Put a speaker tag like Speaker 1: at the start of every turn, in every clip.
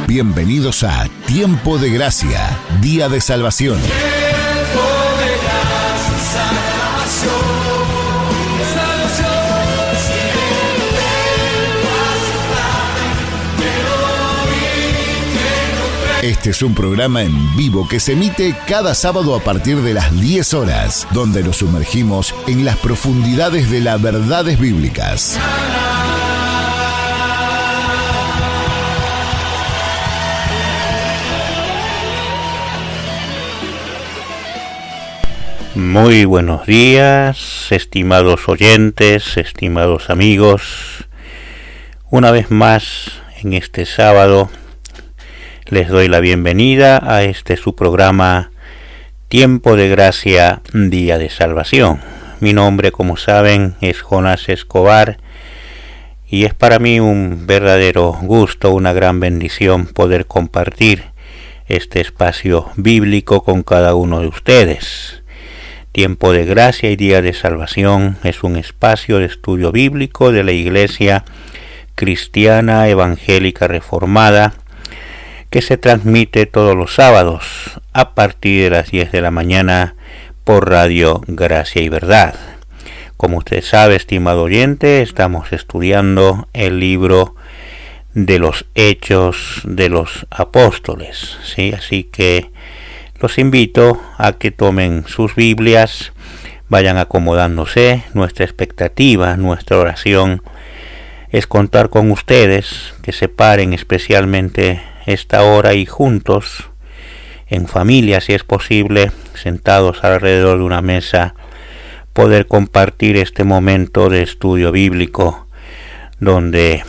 Speaker 1: Bienvenidos a Tiempo de Gracia, Día de Salvación.
Speaker 2: Tiempo de gracia, salvación, salvación, siempre pasará.
Speaker 1: Este es un programa en vivo que se emite cada sábado a partir de las 10 horas, donde nos sumergimos en las profundidades de las verdades bíblicas.
Speaker 3: Muy buenos días, estimados oyentes, estimados amigos. Una vez más, en este sábado, les doy la bienvenida a su programa Tiempo de Gracia, Día de Salvación. Mi nombre, como saben, es Jonás Escobar y es para mí un verdadero gusto, una gran bendición poder compartir este espacio bíblico con cada uno de ustedes. Tiempo de Gracia y Día de Salvación es un espacio de estudio bíblico de la Iglesia Cristiana Evangélica Reformada que se transmite todos los sábados a partir de las 10 de la mañana por Radio Gracia y Verdad. Como usted sabe, estimado oyente, estamos estudiando el libro de los Hechos de los Apóstoles, ¿sí? Así que los invito a que tomen sus Biblias, vayan acomodándose. Nuestra expectativa, nuestra oración es contar con ustedes, que se paren especialmente esta hora y juntos, en familia si es posible, sentados alrededor de una mesa, poder compartir este momento de estudio bíblico donde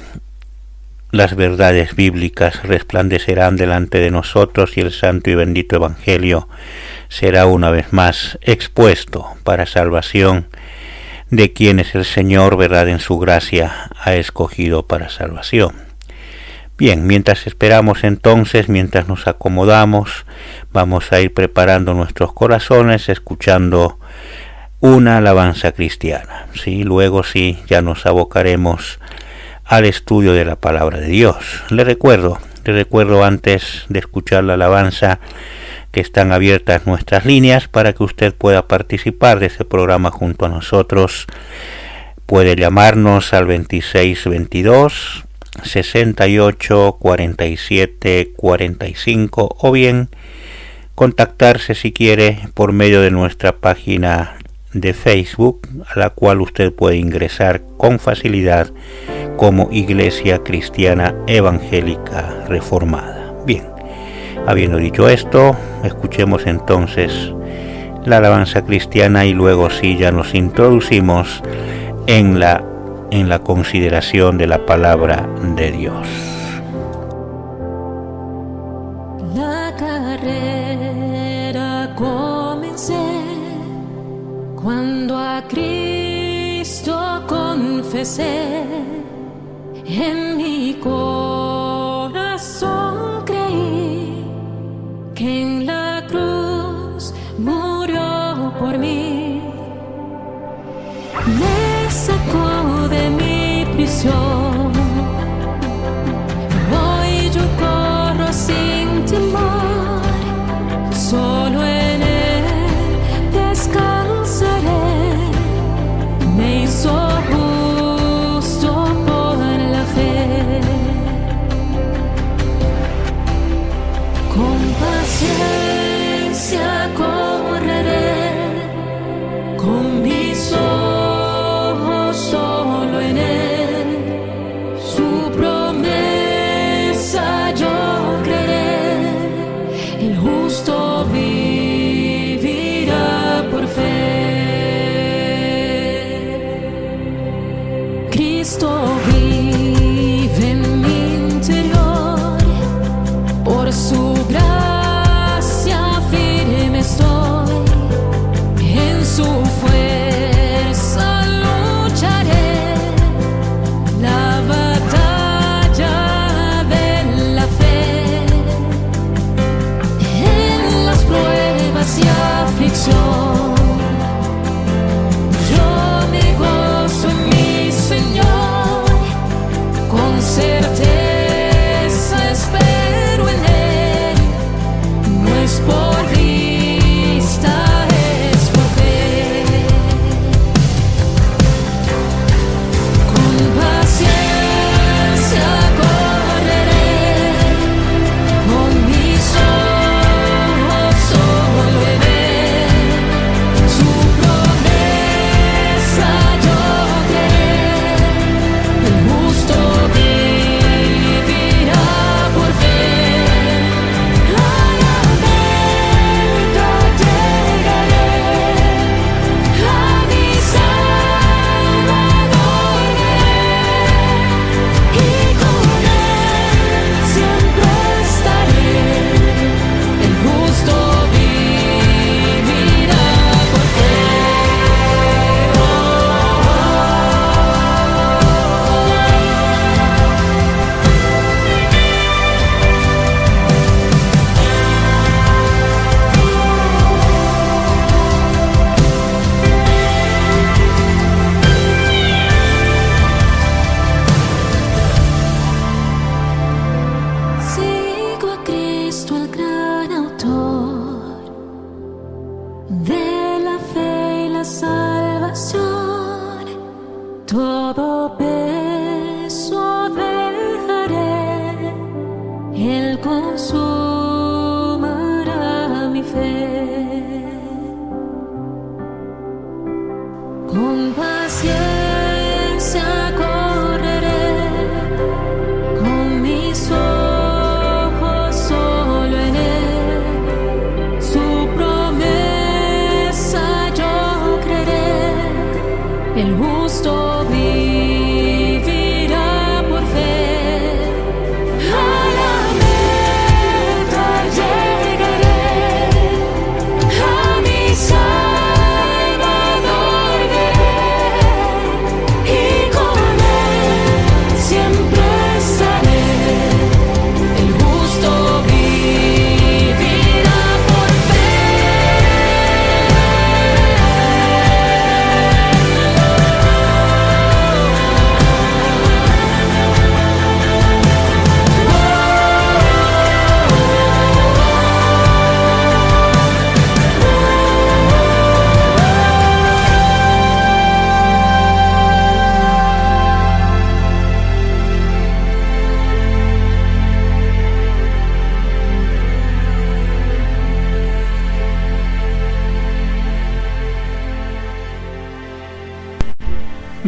Speaker 3: las verdades bíblicas resplandecerán delante de nosotros y el santo y bendito Evangelio será una vez más expuesto para salvación de quienes el Señor, verdad en su gracia, ha escogido para salvación. Bien, mientras esperamos entonces, mientras nos acomodamos, vamos a ir preparando nuestros corazones, escuchando una alabanza cristiana. ¿Sí? Luego sí, ya nos abocaremos al estudio de la palabra de Dios. Le recuerdo antes de escuchar la alabanza que están abiertas nuestras líneas para que usted pueda participar de este programa junto a nosotros. Puede llamarnos al 2622 68 47 45 o bien contactarse si quiere por medio de nuestra página de Facebook, a la cual usted puede ingresar con facilidad como Iglesia Cristiana Evangélica Reformada. Bien, habiendo dicho esto, escuchemos entonces la alabanza cristiana y luego sí ya nos introducimos en la consideración de la palabra de Dios.
Speaker 4: La carrera comencé cuando a Cristo confesé. En mi corazón creí que en la cruz murió por mí. Me sacó de mi prisión. Hoy yo corro sin temor, solo en Él descansaré. Me hizo justo por la fe.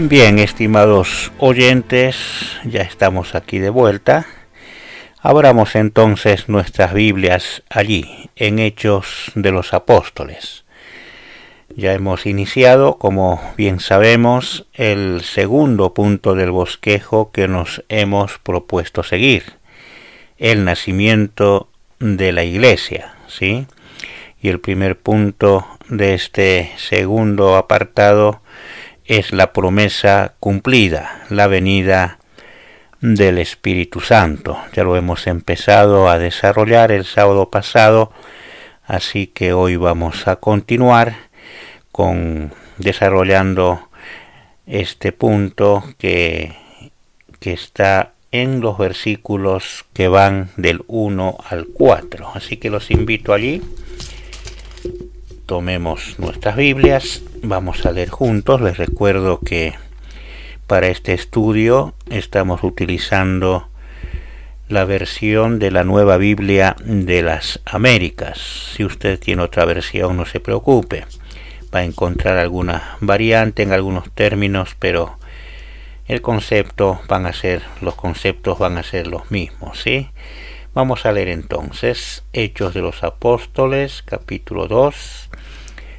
Speaker 3: Bien, estimados oyentes, ya estamos aquí de vuelta. Abramos entonces nuestras Biblias allí, en Hechos de los Apóstoles. Ya hemos iniciado, como bien sabemos, el segundo punto del bosquejo que nos hemos propuesto seguir, el nacimiento de la Iglesia, ¿sí? Y el primer punto de este segundo apartado es la promesa cumplida, la venida del Espíritu Santo. Ya lo hemos empezado a desarrollar el sábado pasado, así que hoy vamos a continuar desarrollando este punto que está en los versículos que van del 1 al 4. Así que los invito allí. Tomemos nuestras Biblias, vamos a leer juntos. Les recuerdo que para este estudio estamos utilizando la versión de la Nueva Biblia de las Américas. Si usted tiene otra versión, no se preocupe, va a encontrar alguna variante en algunos términos, pero los conceptos van a ser los mismos, ¿sí? Vamos a leer entonces Hechos de los Apóstoles, capítulo 2,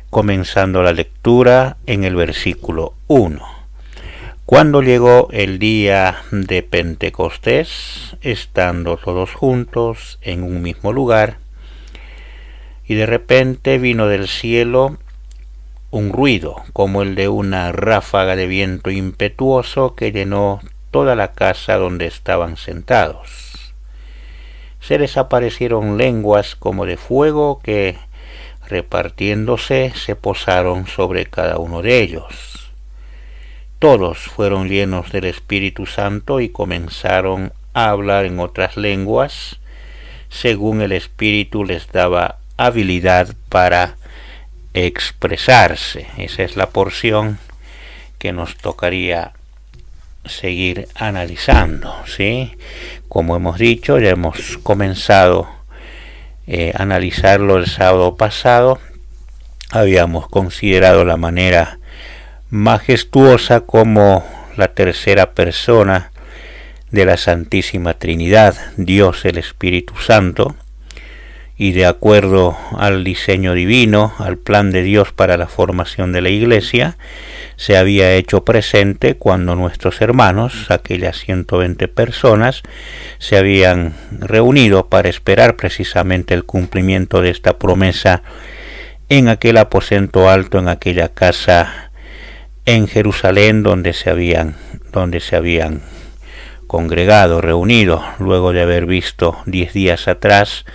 Speaker 3: comenzando la lectura en el versículo 1. Cuando llegó el día de Pentecostés, estando todos juntos en un mismo lugar, y de repente vino del cielo un ruido como el de una ráfaga de viento impetuoso que llenó toda la casa donde estaban sentados. Se les aparecieron lenguas como de fuego que, repartiéndose, se posaron sobre cada uno de ellos. Todos fueron llenos del Espíritu Santo y comenzaron a hablar en otras lenguas, según el Espíritu les daba habilidad para expresarse. Esa es la porción que nos tocaría seguir analizando, ¿sí? Como hemos dicho, ya hemos comenzado a analizarlo el sábado pasado. Habíamos considerado la manera majestuosa como la tercera persona de la Santísima Trinidad, Dios el Espíritu Santo, y de acuerdo al diseño divino, al plan de Dios para la formación de la Iglesia, se había hecho presente cuando nuestros hermanos, aquellas 120 personas, se habían reunido para esperar precisamente el cumplimiento de esta promesa en aquel aposento alto, en aquella casa en Jerusalén donde se habían congregado, reunido, luego de haber visto 10 días atrás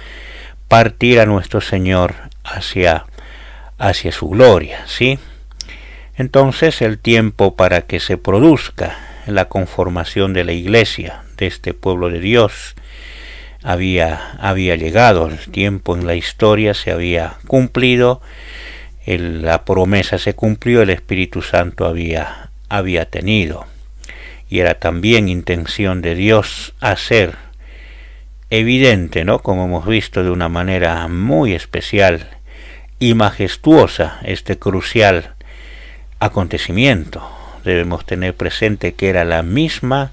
Speaker 3: partir a nuestro Señor hacia su gloria, ¿sí? Entonces el tiempo para que se produzca la conformación de la Iglesia, de este pueblo de Dios, había llegado. El tiempo en la historia se había cumplido, la promesa se cumplió, el Espíritu Santo había tenido, y era también intención de Dios hacer evidente, ¿no?, como hemos visto, de una manera muy especial y majestuosa este crucial acontecimiento. Debemos tener presente que era la misma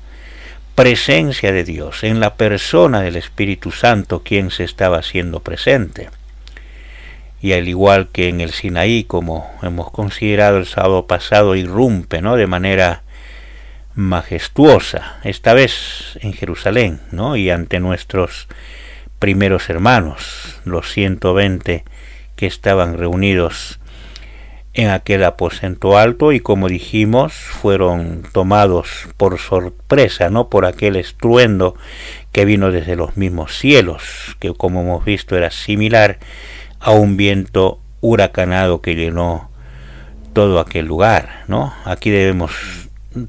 Speaker 3: presencia de Dios en la persona del Espíritu Santo quien se estaba haciendo presente. Y al igual que en el Sinaí, como hemos considerado el sábado pasado, irrumpe, ¿no?, de manera majestuosa, esta vez en Jerusalén, ¿no?, y ante nuestros primeros hermanos, los 120 que estaban reunidos en aquel aposento alto, y como dijimos, fueron tomados por sorpresa, ¿no?, por aquel estruendo que vino desde los mismos cielos, que como hemos visto era similar a un viento huracanado que llenó todo aquel lugar, ¿no? Aquí debemos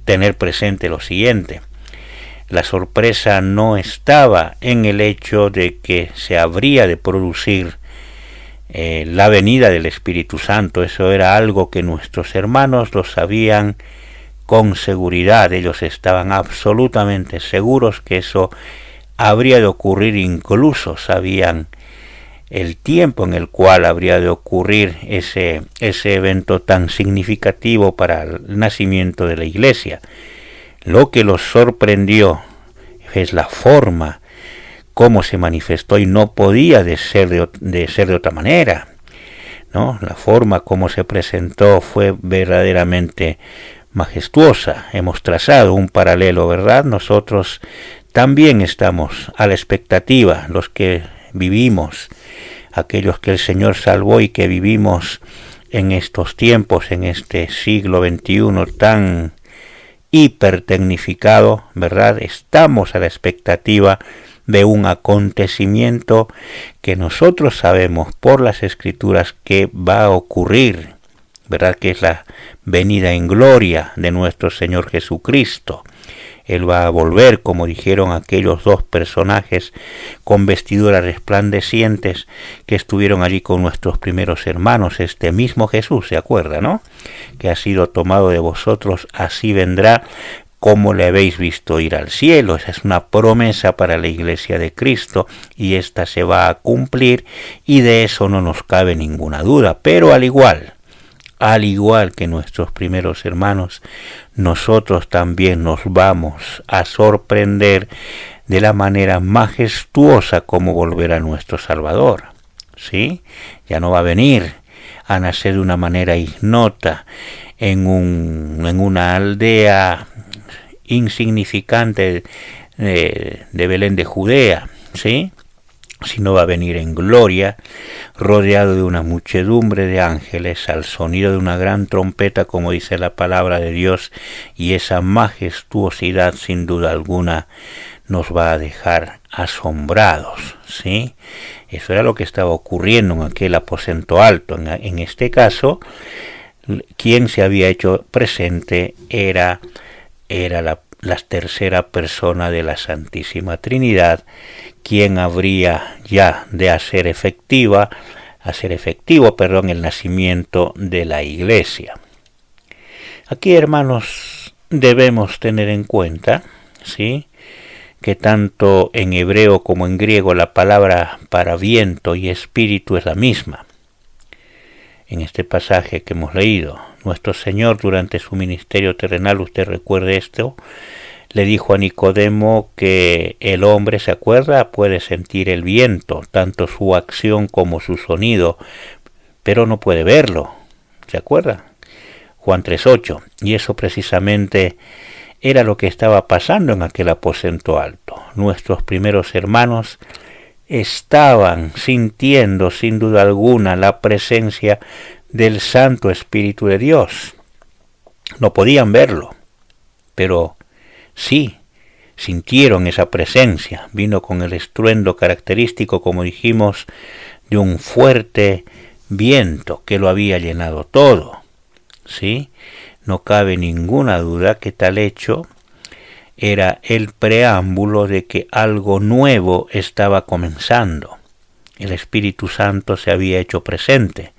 Speaker 3: tener presente lo siguiente: la sorpresa no estaba en el hecho de que se habría de producir la venida del Espíritu Santo. Eso era algo que nuestros hermanos lo sabían con seguridad. Ellos estaban absolutamente seguros que eso habría de ocurrir, incluso sabían el tiempo en el cual habría de ocurrir ese evento tan significativo para el nacimiento de la Iglesia. Lo que los sorprendió es la forma cómo se manifestó, y no podía ser de otra manera, ¿no? La forma como se presentó fue verdaderamente majestuosa. Hemos trazado un paralelo, ¿verdad? Nosotros también estamos a la expectativa, los que vivimos, aquellos que el Señor salvó y que vivimos en estos tiempos, en este siglo XXI tan hipertecnificado, ¿verdad? Estamos a la expectativa de un acontecimiento que nosotros sabemos por las Escrituras que va a ocurrir, ¿verdad? Que es la venida en gloria de nuestro Señor Jesucristo. Él va a volver, como dijeron aquellos dos personajes con vestiduras resplandecientes que estuvieron allí con nuestros primeros hermanos. Este mismo Jesús, ¿se acuerda, no? Que ha sido tomado de vosotros, así vendrá como le habéis visto ir al cielo. Esa es una promesa para la Iglesia de Cristo, y esta se va a cumplir, y de eso no nos cabe ninguna duda. Pero al igual que nuestros primeros hermanos, nosotros también nos vamos a sorprender de la manera majestuosa como volverá nuestro Salvador, ¿sí? Ya no va a venir a nacer de una manera ignota en una aldea insignificante de Belén de Judea, ¿sí? Sino va a venir en gloria, rodeado de una muchedumbre de ángeles, al sonido de una gran trompeta, como dice la palabra de Dios, y esa majestuosidad sin duda alguna nos va a dejar asombrados, ¿sí? Eso era lo que estaba ocurriendo en aquel aposento alto. En este caso, quien se había hecho presente era la tercera persona de la Santísima Trinidad, quien habría ya de hacer efectivo, el nacimiento de la Iglesia. Aquí, hermanos, debemos tener en cuenta, ¿sí?, que tanto en hebreo como en griego la palabra para viento y espíritu es la misma. En este pasaje que hemos leído, nuestro Señor durante su ministerio terrenal, usted recuerde esto, le dijo a Nicodemo que el hombre, ¿se acuerda?, puede sentir el viento, tanto su acción como su sonido, pero no puede verlo, ¿se acuerda? Juan 3:8, y eso precisamente era lo que estaba pasando en aquel aposento alto. Nuestros primeros hermanos estaban sintiendo sin duda alguna la presencia del Santo Espíritu de Dios. No podían verlo, pero sí sintieron esa presencia. Vino con el estruendo característico, como dijimos, de un fuerte viento que lo había llenado todo, ¿sí? No cabe ninguna duda que tal hecho era el preámbulo de que algo nuevo estaba comenzando. El Espíritu Santo se había hecho presente,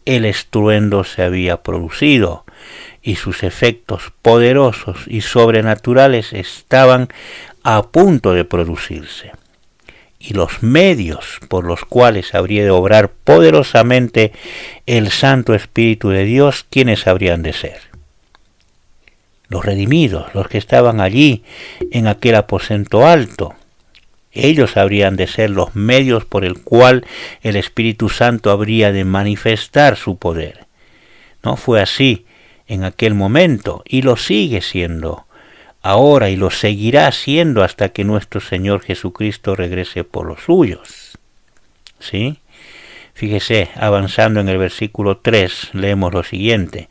Speaker 3: el estruendo se había producido, y sus efectos poderosos y sobrenaturales estaban a punto de producirse. Y los medios por los cuales habría de obrar poderosamente el Santo Espíritu de Dios, ¿quiénes habrían de ser? Los redimidos, los que estaban allí en aquel aposento alto. Ellos habrían de ser los medios por el cual el Espíritu Santo habría de manifestar su poder. No fue así en aquel momento, y lo sigue siendo ahora, y lo seguirá siendo hasta que nuestro Señor Jesucristo regrese por los suyos, ¿sí? Fíjese, avanzando en el versículo 3, leemos lo siguiente: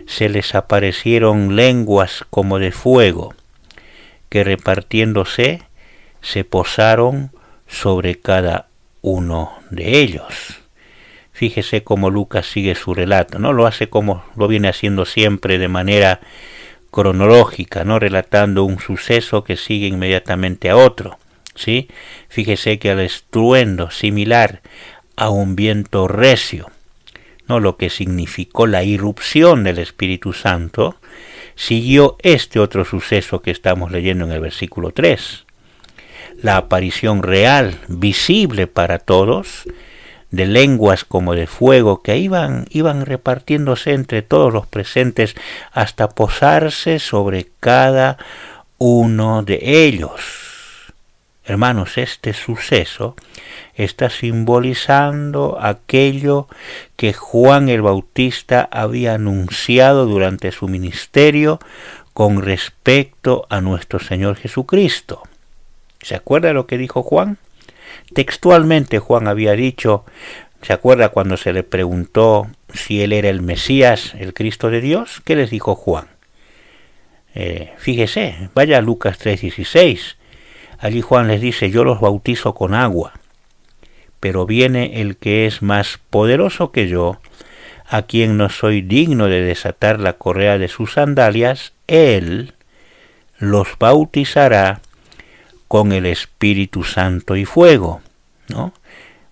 Speaker 3: se les aparecieron lenguas como de fuego, que repartiéndose se posaron sobre cada uno de ellos. Fíjese cómo Lucas sigue su relato, ¿no? Lo hace como lo viene haciendo siempre, de manera cronológica, ¿no? Relatando un suceso que sigue inmediatamente a otro, ¿sí? Fíjese que al estruendo similar a un viento recio, ¿no?, lo que significó la irrupción del Espíritu Santo, siguió este otro suceso que estamos leyendo en el versículo 3. La aparición real, visible para todos, de lenguas como de fuego que iban repartiéndose entre todos los presentes hasta posarse sobre cada uno de ellos. Hermanos, este suceso está simbolizando aquello que Juan el Bautista había anunciado durante su ministerio con respecto a nuestro Señor Jesucristo. ¿Se acuerda lo que dijo Juan? Textualmente Juan había dicho, ¿se acuerda cuando se le preguntó si él era el Mesías, el Cristo de Dios? ¿Qué les dijo Juan? Fíjese, vaya a Lucas 3:16. Allí Juan les dice, yo los bautizo con agua, pero viene el que es más poderoso que yo, a quien no soy digno de desatar la correa de sus sandalias. Él los bautizará con el Espíritu Santo y fuego, ¿no?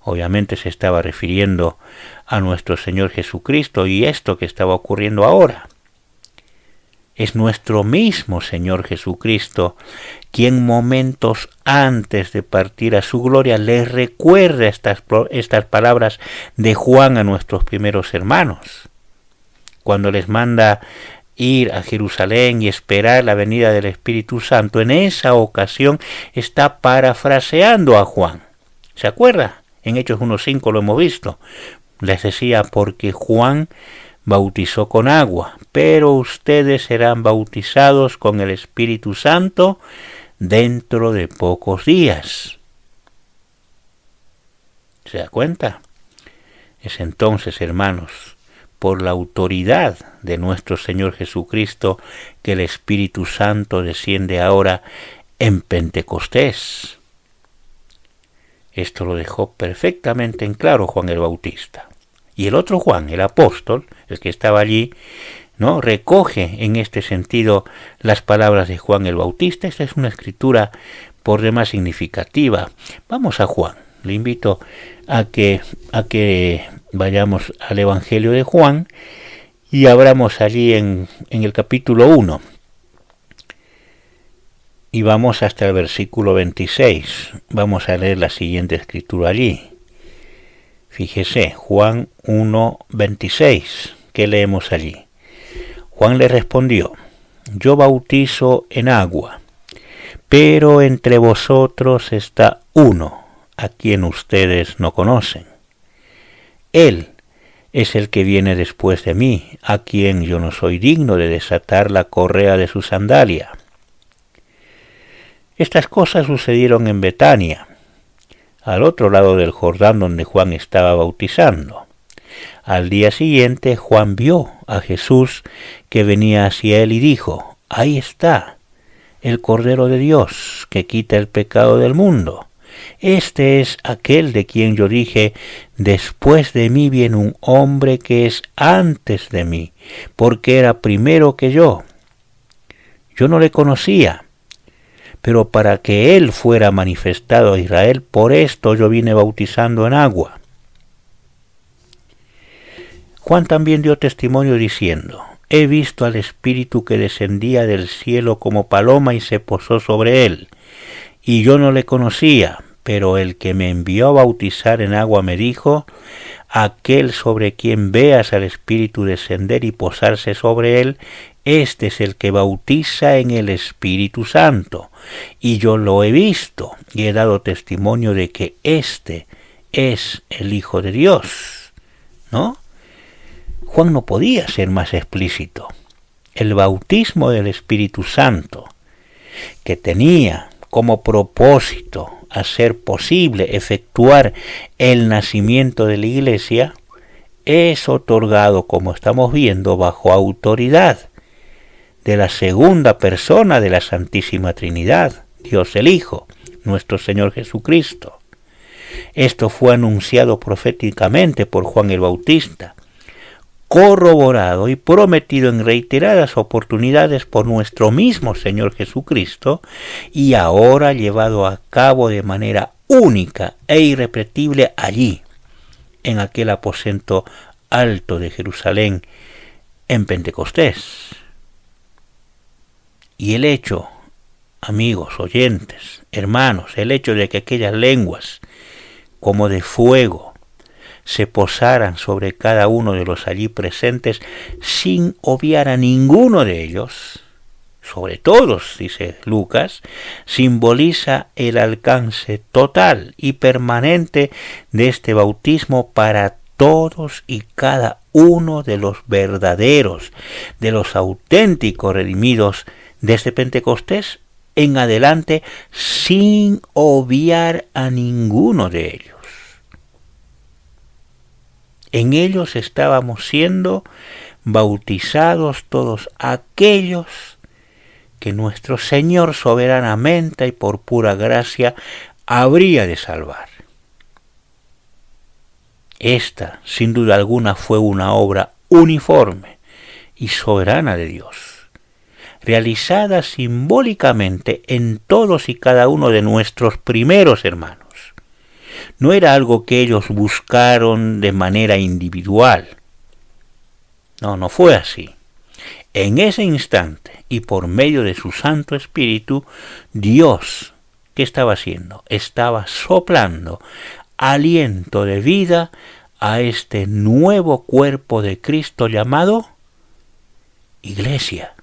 Speaker 3: Obviamente se estaba refiriendo a nuestro Señor Jesucristo y esto que estaba ocurriendo ahora. Es nuestro mismo Señor Jesucristo quien momentos antes de partir a su gloria les recuerda estas palabras de Juan a nuestros primeros hermanos, cuando les manda ir a Jerusalén y esperar la venida del Espíritu Santo. En esa ocasión está parafraseando a Juan. ¿Se acuerda? En Hechos 1:5 lo hemos visto. Les decía, porque Juan bautizó con agua, pero ustedes serán bautizados con el Espíritu Santo dentro de pocos días. ¿Se da cuenta? Es entonces, hermanos, por la autoridad de nuestro Señor Jesucristo que el Espíritu Santo desciende ahora en Pentecostés. Esto lo dejó perfectamente en claro Juan el Bautista. Y el otro Juan, el apóstol, el que estaba allí, ¿no?, recoge en este sentido las palabras de Juan el Bautista. Esta es una escritura por demás significativa. Vamos a Juan. Le invito a que vayamos al Evangelio de Juan y abramos allí en el capítulo 1. Y vamos hasta el versículo 26. Vamos a leer la siguiente escritura allí. Fíjese, Juan 1:26. ¿Qué leemos allí? Juan le respondió, yo bautizo en agua, pero entre vosotros está uno a quien ustedes no conocen. Él es el que viene después de mí, a quien yo no soy digno de desatar la correa de su sandalia. Estas cosas sucedieron en Betania, al otro lado del Jordán donde Juan estaba bautizando. Al día siguiente Juan vio a Jesús que venía hacia él y dijo, ahí está el Cordero de Dios que quita el pecado del mundo. Este es aquel de quien yo dije, después de mí viene un hombre que es antes de mí, porque era primero que yo. Yo no le conocía, pero para que él fuera manifestado a Israel, por esto yo vine bautizando en agua. Juan también dio testimonio diciendo, he visto al Espíritu que descendía del cielo como paloma y se posó sobre él, y yo no le conocía, pero el que me envió a bautizar en agua me dijo, aquel sobre quien veas al Espíritu descender y posarse sobre él, este es el que bautiza en el Espíritu Santo, y yo lo he visto, y he dado testimonio de que este es el Hijo de Dios, ¿no? Juan no podía ser más explícito. El bautismo del Espíritu Santo, que tenía como propósito hacer posible efectuar el nacimiento de la Iglesia, es otorgado, como estamos viendo, bajo autoridad de la segunda persona de la Santísima Trinidad, Dios el Hijo, nuestro Señor Jesucristo. Esto fue anunciado proféticamente por Juan el Bautista, corroborado y prometido en reiteradas oportunidades por nuestro mismo Señor Jesucristo, y ahora llevado a cabo de manera única e irrepetible allí, en aquel aposento alto de Jerusalén, en Pentecostés. Y el hecho, amigos, oyentes, hermanos, el hecho de que aquellas lenguas como de fuego se posaran sobre cada uno de los allí presentes sin obviar a ninguno de ellos, sobre todos, dice Lucas, simboliza el alcance total y permanente de este bautismo para todos y cada uno de los verdaderos, de los auténticos redimidos desde Pentecostés en adelante, sin obviar a ninguno de ellos. En ellos estábamos siendo bautizados todos aquellos que nuestro Señor soberanamente y por pura gracia habría de salvar. Esta, sin duda alguna, fue una obra uniforme y soberana de Dios, realizada simbólicamente en todos y cada uno de nuestros primeros hermanos. No era algo que ellos buscaron de manera individual. No fue así. En ese instante y por medio de su Santo Espíritu, Dios, ¿qué estaba haciendo? Estaba soplando aliento de vida a este nuevo cuerpo de Cristo llamado Iglesia.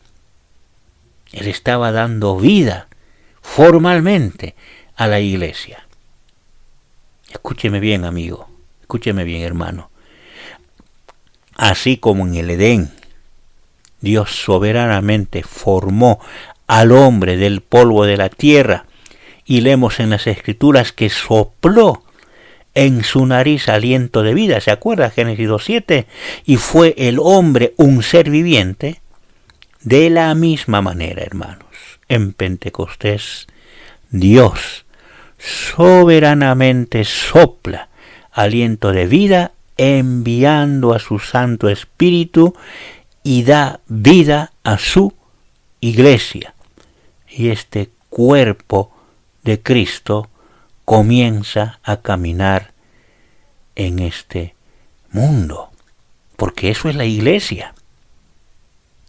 Speaker 3: Él estaba dando vida formalmente a la Iglesia. Escúcheme bien, amigo, escúcheme bien, hermano. Así como en el Edén, Dios soberanamente formó al hombre del polvo de la tierra, y leemos en las Escrituras que sopló en su nariz aliento de vida, ¿se acuerda? Génesis 2:7, y fue el hombre un ser viviente. De la misma manera, hermanos, en Pentecostés, Dios soberanamente sopla aliento de vida, enviando a su Santo Espíritu y da vida a su Iglesia. Y este cuerpo de Cristo comienza a caminar en este mundo, porque eso es la Iglesia,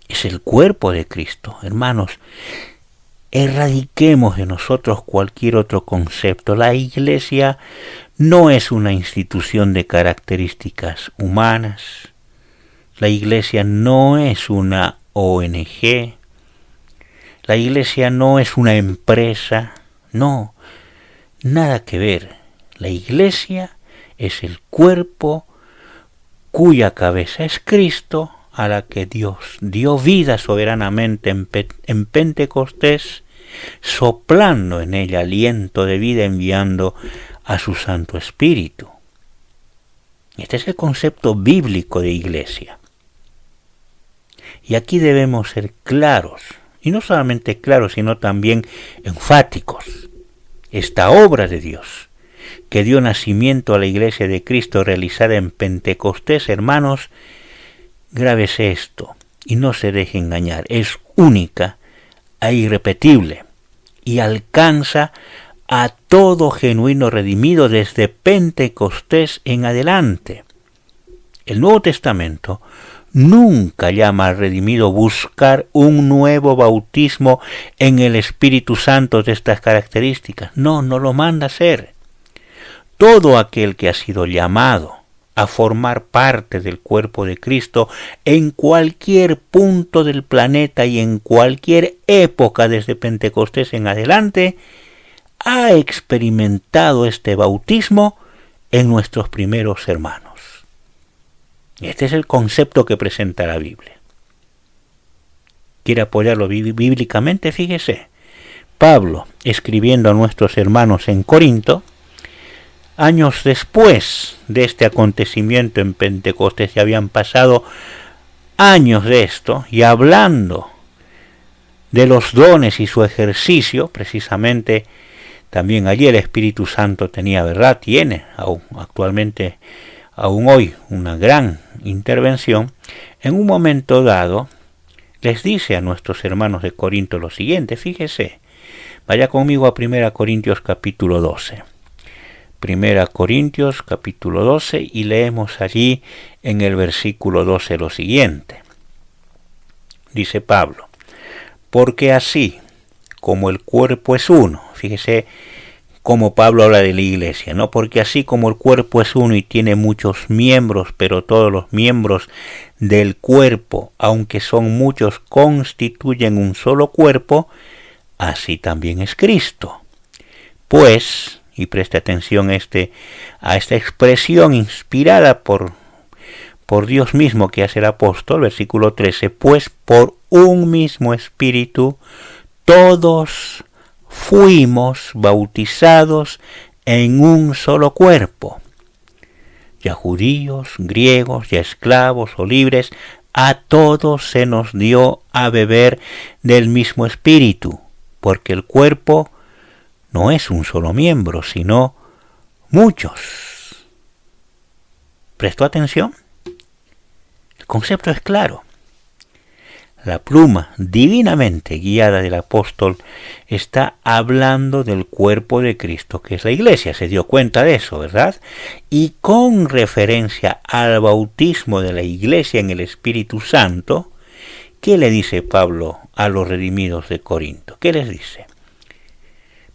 Speaker 3: es el cuerpo de Cristo. Hermanos, erradiquemos de nosotros cualquier otro concepto. La Iglesia no es una institución de características humanas. La Iglesia no es una ONG. La Iglesia no es una empresa. No, nada que ver. La Iglesia es el cuerpo cuya cabeza es Cristo, a la que Dios dio vida soberanamente en Pentecostés, soplando en ella aliento de vida, enviando a su Santo Espíritu. Este es el concepto bíblico de Iglesia. Y aquí debemos ser claros, y no solamente claros, sino también enfáticos. Esta obra de Dios, que dio nacimiento a la Iglesia de Cristo realizada en Pentecostés, hermanos, grábese esto y no se deje engañar. Es única e irrepetible y alcanza a todo genuino redimido desde Pentecostés en adelante. El Nuevo Testamento nunca llama al redimido buscar un nuevo bautismo en el Espíritu Santo de estas características. No lo manda a hacer. Todo aquel que ha sido llamado a formar parte del cuerpo de Cristo en cualquier punto del planeta y en cualquier época desde Pentecostés en adelante, ha experimentado este bautismo en nuestros primeros hermanos. Este es el concepto que presenta la Biblia. ¿Quiere apoyarlo bíblicamente? Fíjese, Pablo, escribiendo a nuestros hermanos en Corinto, años después de este acontecimiento en Pentecostés, ya habían pasado años de esto, y hablando de los dones y su ejercicio, precisamente también allí el Espíritu Santo tenía, ¿verdad? Tiene actualmente, aún hoy, una gran intervención. En un momento dado, les dice a nuestros hermanos de Corinto lo siguiente, fíjese, vaya conmigo a 1 Corintios capítulo 12. 1 Corintios capítulo 12 y leemos allí en el versículo 12 lo siguiente. Dice Pablo, porque así como el cuerpo es uno, fíjese como Pablo habla de la iglesia, ¿no? Porque así como el cuerpo es uno y tiene muchos miembros, pero todos los miembros del cuerpo, aunque son muchos, constituyen un solo cuerpo, así también es Cristo. Pues, y preste atención a esta expresión inspirada por Dios mismo que hace el apóstol, versículo 13, pues por un mismo espíritu todos fuimos bautizados en un solo cuerpo, ya judíos, griegos, ya esclavos o libres, a todos se nos dio a beber del mismo espíritu, porque el cuerpo no es un solo miembro, sino muchos. ¿Prestó atención? El concepto es claro. La pluma divinamente guiada del apóstol está hablando del cuerpo de Cristo, que es la iglesia. Se dio cuenta de eso, ¿verdad? Y con referencia al bautismo de la iglesia en el Espíritu Santo, ¿qué le dice Pablo a los redimidos de Corinto? ¿Qué les dice?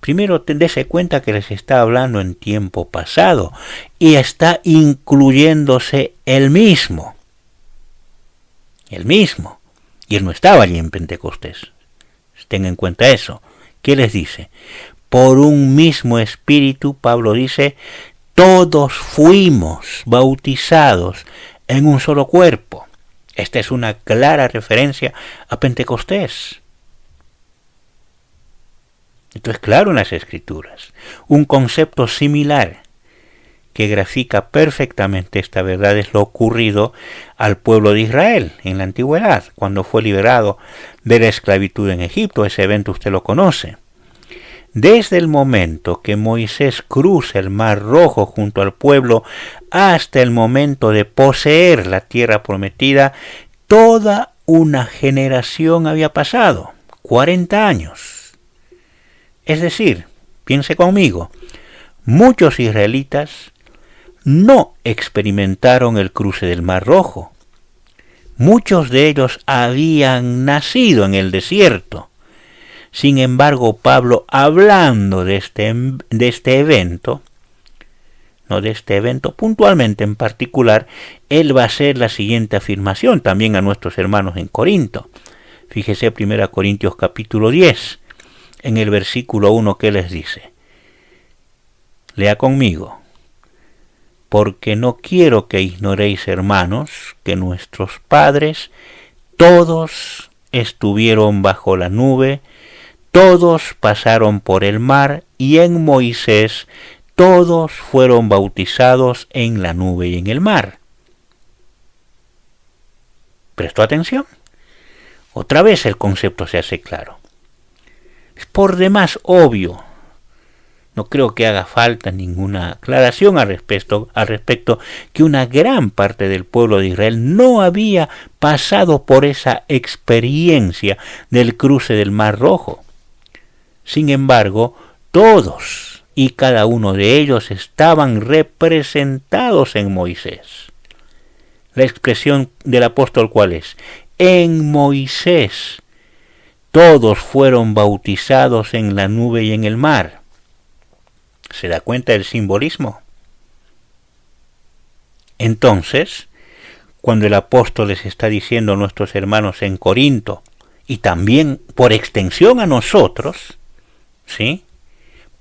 Speaker 3: Primero, dése cuenta que les está hablando en tiempo pasado y está incluyéndose él mismo. El mismo. Y él no estaba allí en Pentecostés. Tengan en cuenta eso. ¿Qué les dice? Por un mismo espíritu, Pablo dice, todos fuimos bautizados en un solo cuerpo. Esta es una clara referencia a Pentecostés. Esto es claro en las Escrituras. Un concepto similar que grafica perfectamente esta verdad es lo ocurrido al pueblo de Israel en la antigüedad, cuando fue liberado de la esclavitud en Egipto. Ese evento usted lo conoce. Desde el momento que Moisés cruza el Mar Rojo junto al pueblo hasta el momento de poseer la tierra prometida, toda una generación había pasado, 40 años. Es decir, piense conmigo, muchos israelitas no experimentaron el cruce del Mar Rojo. Muchos de ellos habían nacido en el desierto. Sin embargo, Pablo, hablando de este evento puntualmente en particular, él va a hacer la siguiente afirmación también a nuestros hermanos en Corinto. Fíjese 1 Corintios capítulo 10, en el versículo 1, ¿qué les dice? Lea conmigo. Porque no quiero que ignoréis, hermanos, que nuestros padres todos estuvieron bajo la nube, todos pasaron por el mar, y en Moisés todos fueron bautizados en la nube y en el mar. ¿Prestó atención? Otra vez el concepto se hace claro. Es por demás obvio. No creo que haga falta ninguna aclaración al respecto que una gran parte del pueblo de Israel no había pasado por esa experiencia del cruce del Mar Rojo. Sin embargo, todos y cada uno de ellos estaban representados en Moisés. La expresión del apóstol, ¿cuál es? En Moisés todos fueron bautizados en la nube y en el mar. ¿Se da cuenta del simbolismo? Entonces, cuando el apóstol les está diciendo a nuestros hermanos en Corinto, y también por extensión a nosotros, ¿sí?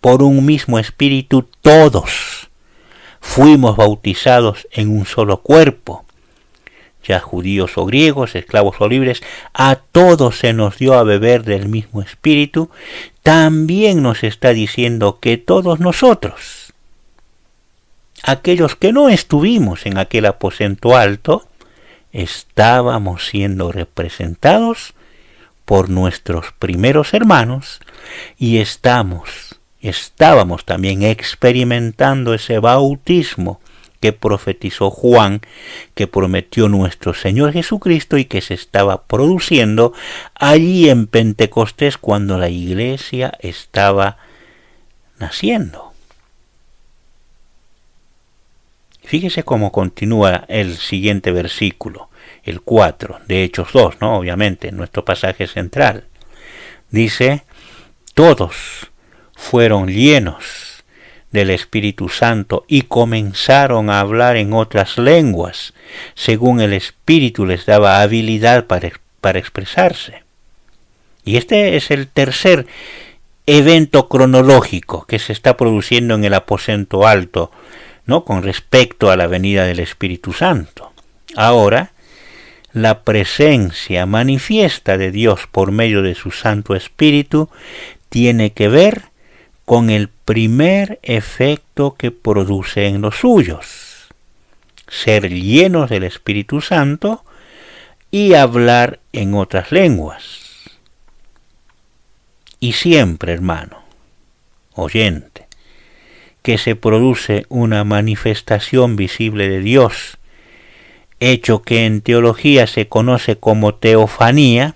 Speaker 3: Por un mismo espíritu todos fuimos bautizados en un solo cuerpo, ya judíos o griegos, esclavos o libres, a todos se nos dio a beber del mismo espíritu. También nos está diciendo que todos nosotros, aquellos que no estuvimos en aquel aposento alto, estábamos siendo representados por nuestros primeros hermanos y estábamos también experimentando ese bautismo que profetizó Juan, que prometió nuestro Señor Jesucristo y que se estaba produciendo allí en Pentecostés cuando la iglesia estaba naciendo. Fíjese cómo continúa el siguiente versículo, el 4 de Hechos 2, ¿no? Obviamente, nuestro pasaje central. Dice, todos fueron llenos del Espíritu Santo y comenzaron a hablar en otras lenguas, según el Espíritu les daba habilidad para expresarse. Y este es el tercer evento cronológico que se está produciendo en el aposento alto, ¿no?, con respecto a la venida del Espíritu Santo. Ahora, la presencia manifiesta de Dios por medio de su Santo Espíritu tiene que ver con el primer efecto que produce en los suyos: ser llenos del Espíritu Santo y hablar en otras lenguas. Y siempre, hermano, oyente, que se produce una manifestación visible de Dios, hecho que en teología se conoce como teofanía,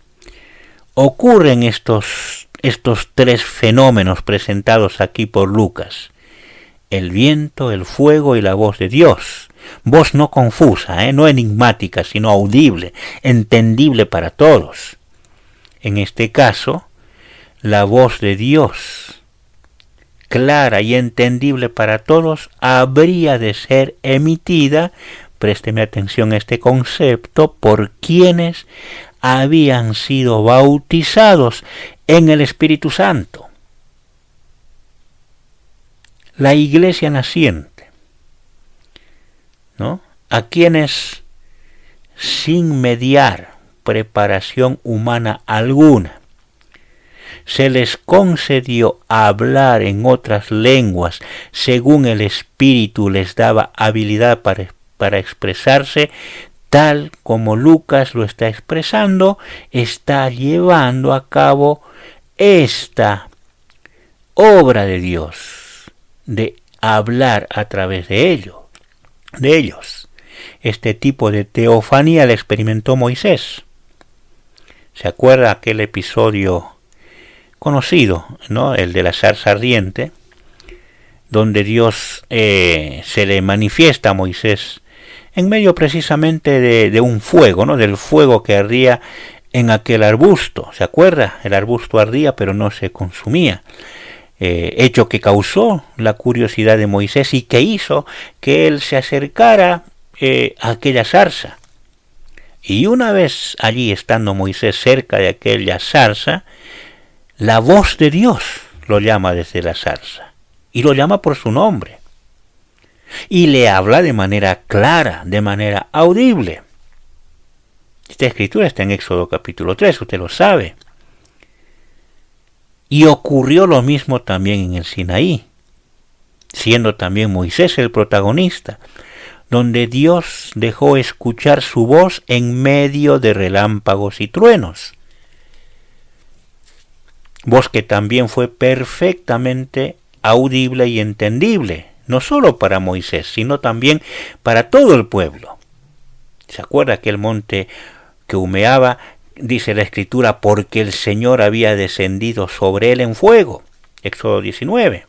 Speaker 3: ocurren estos tres fenómenos presentados aquí por Lucas: el viento, el fuego y la voz de Dios. Voz no confusa, no enigmática, sino audible, entendible para todos. En este caso, la voz de Dios, clara y entendible para todos, habría de ser emitida, présteme atención a este concepto, por quienes habían sido bautizados en el Espíritu Santo. La iglesia naciente, ¿no?, a quienes, sin mediar preparación humana alguna, se les concedió hablar en otras lenguas según el Espíritu les daba habilidad para expresarse, tal como Lucas lo está expresando, está llevando a cabo esta obra de Dios, de hablar a través de ellos. Este tipo de teofanía la experimentó Moisés. ¿Se acuerda aquel episodio conocido, ¿no?, el de la zarza ardiente, donde Dios se le manifiesta a Moisés en medio precisamente de un fuego, ¿no?, del fuego que ardía en aquel arbusto? ¿Se acuerda? El arbusto ardía pero no se consumía, hecho que causó la curiosidad de Moisés y que hizo que él se acercara a aquella zarza. Y una vez allí, estando Moisés cerca de aquella zarza, la voz de Dios lo llama desde la zarza, y lo llama por su nombre, y le habla de manera clara, de manera audible. Esta escritura está en Éxodo capítulo 3, usted lo sabe. Y ocurrió lo mismo también en el Sinaí, siendo también Moisés el protagonista, donde Dios dejó escuchar su voz en medio de relámpagos y truenos. Voz que también fue perfectamente audible y entendible, no solo para Moisés, sino también para todo el pueblo. ¿Se acuerda aquel monte que humeaba? Dice la Escritura, porque el Señor había descendido sobre él en fuego. Éxodo 19.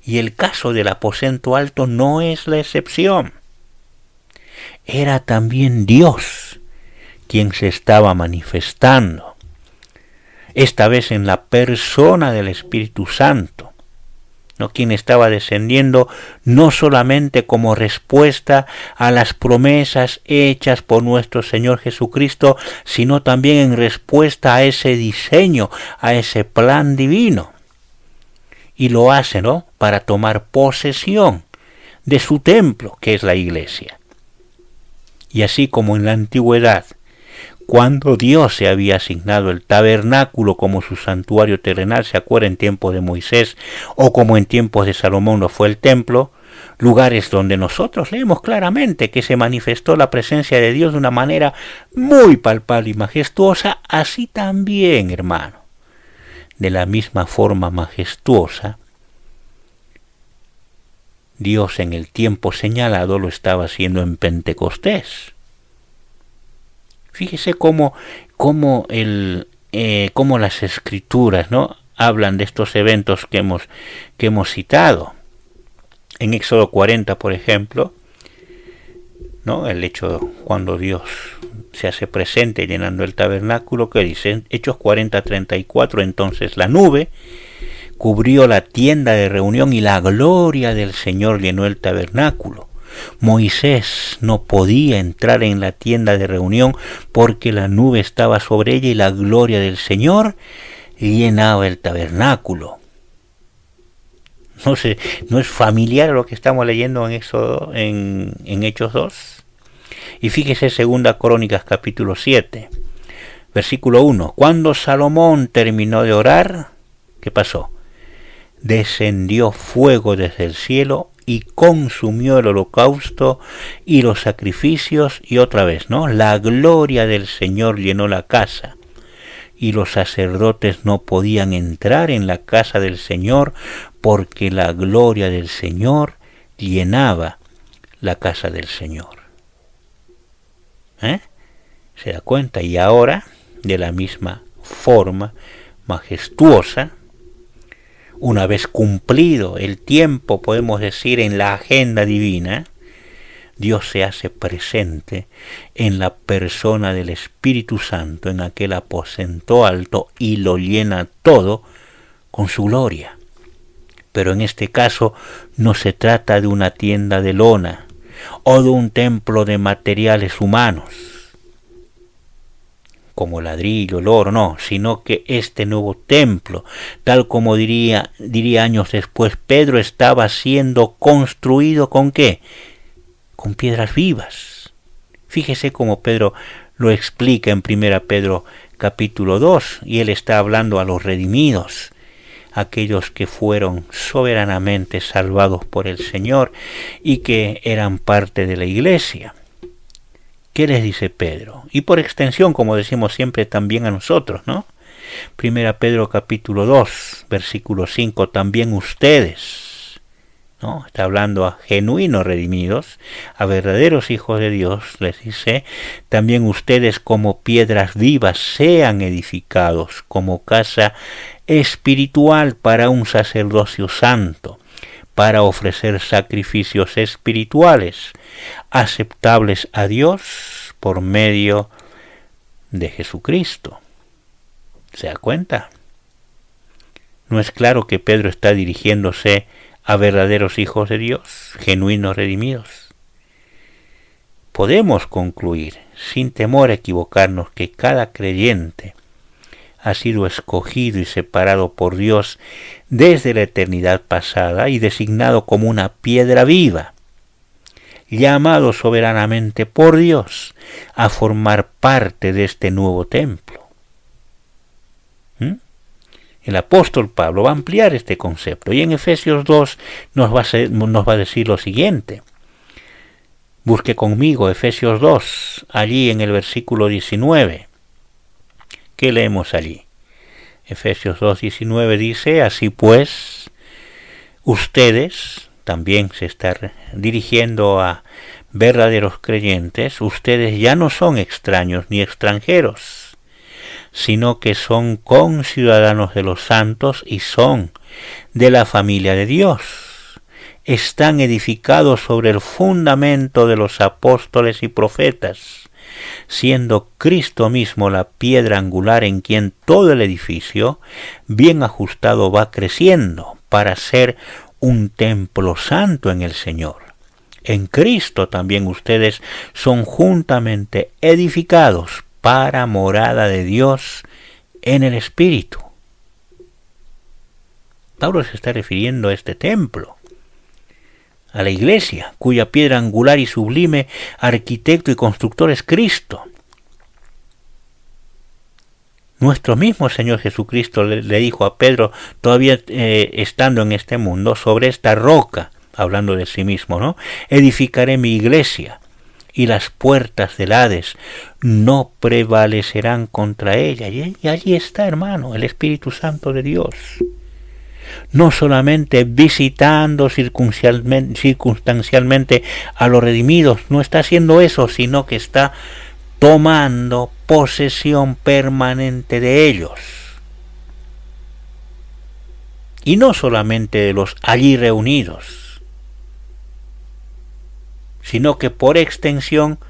Speaker 3: Y el caso del aposento alto no es la excepción. Era también Dios quien se estaba manifestando, esta vez en la persona del Espíritu Santo, ¿no?, quien estaba descendiendo no solamente como respuesta a las promesas hechas por nuestro Señor Jesucristo, sino también en respuesta a ese diseño, a ese plan divino. Y lo hace, ¿no?, para tomar posesión de su templo, que es la iglesia. Y así como en la antigüedad, cuando Dios se había asignado el tabernáculo como su santuario terrenal, se acuerda, en tiempos de Moisés, o como en tiempos de Salomón lo fue el templo, lugares donde nosotros leemos claramente que se manifestó la presencia de Dios de una manera muy palpable y majestuosa, así también, hermano, de la misma forma majestuosa, Dios en el tiempo señalado lo estaba haciendo en Pentecostés. Fíjese cómo las Escrituras, ¿no?, hablan de estos eventos que hemos citado. En Éxodo 40, por ejemplo, ¿no?, el hecho cuando Dios se hace presente llenando el tabernáculo, que dice Hechos 40:34, entonces la nube cubrió la tienda de reunión y la gloria del Señor llenó el tabernáculo. Moisés no podía entrar en la tienda de reunión porque la nube estaba sobre ella y la gloria del Señor llenaba el tabernáculo. ¿No es familiar lo que estamos leyendo en Éxodo, en Hechos 2? Y fíjese 2 Crónicas capítulo 7, versículo 1. Cuando Salomón terminó de orar, ¿qué pasó? Descendió fuego desde el cielo y consumió el holocausto y los sacrificios, y otra vez, ¿no? La gloria del Señor llenó la casa, y los sacerdotes no podían entrar en la casa del Señor porque la gloria del Señor llenaba la casa del Señor. ¿Se da cuenta? Y ahora, de la misma forma majestuosa, una vez cumplido el tiempo, podemos decir, en la agenda divina, Dios se hace presente en la persona del Espíritu Santo, en aquel aposento alto, y lo llena todo con su gloria. Pero en este caso no se trata de una tienda de lona o de un templo de materiales humanos, como ladrillo, el oro, no, sino que este nuevo templo, tal como diría años después Pedro, estaba siendo construido ¿con qué? Con piedras vivas. Fíjese cómo Pedro lo explica en 1 Pedro capítulo 2, y él está hablando a los redimidos, aquellos que fueron soberanamente salvados por el Señor y que eran parte de la iglesia. ¿Qué les dice Pedro? Y por extensión, como decimos siempre, también a nosotros, ¿no? 1 Pedro capítulo 2, versículo 5, también ustedes, ¿no? Está hablando a genuinos redimidos, a verdaderos hijos de Dios, les dice, también ustedes como piedras vivas sean edificados como casa espiritual para un sacerdocio santo, para ofrecer sacrificios espirituales aceptables a Dios por medio de Jesucristo. ¿Se da cuenta? ¿No es claro que Pedro está dirigiéndose a verdaderos hijos de Dios, genuinos redimidos? Podemos concluir, sin temor a equivocarnos, que cada creyente ha sido escogido y separado por Dios desde la eternidad pasada y designado como una piedra viva, llamado soberanamente por Dios a formar parte de este nuevo templo. El apóstol Pablo va a ampliar este concepto y en Efesios 2 nos va a decir lo siguiente. Busque conmigo Efesios 2, allí en el versículo 19. ¿Qué leemos allí? Efesios 2:19 dice, así pues, ustedes, también se está dirigiendo a verdaderos creyentes, ustedes ya no son extraños ni extranjeros, sino que son conciudadanos de los santos y son de la familia de Dios. Están edificados sobre el fundamento de los apóstoles y profetas, siendo Cristo mismo la piedra angular en quien todo el edificio, bien ajustado, va creciendo para ser un templo santo en el Señor. En Cristo también ustedes son juntamente edificados para morada de Dios en el Espíritu. Pablo se está refiriendo a este templo, a la iglesia, cuya piedra angular y sublime arquitecto y constructor es Cristo. Nuestro mismo Señor Jesucristo le dijo a Pedro, todavía estando en este mundo, sobre esta roca, hablando de sí mismo, ¿no? Edificaré mi iglesia, y las puertas del Hades no prevalecerán contra ella. Y allí está, hermano, el Espíritu Santo de Dios. No solamente visitando circunstancialmente a los redimidos, no está haciendo eso, sino que está tomando posesión permanente de ellos. Y no solamente de los allí reunidos, sino que por extensión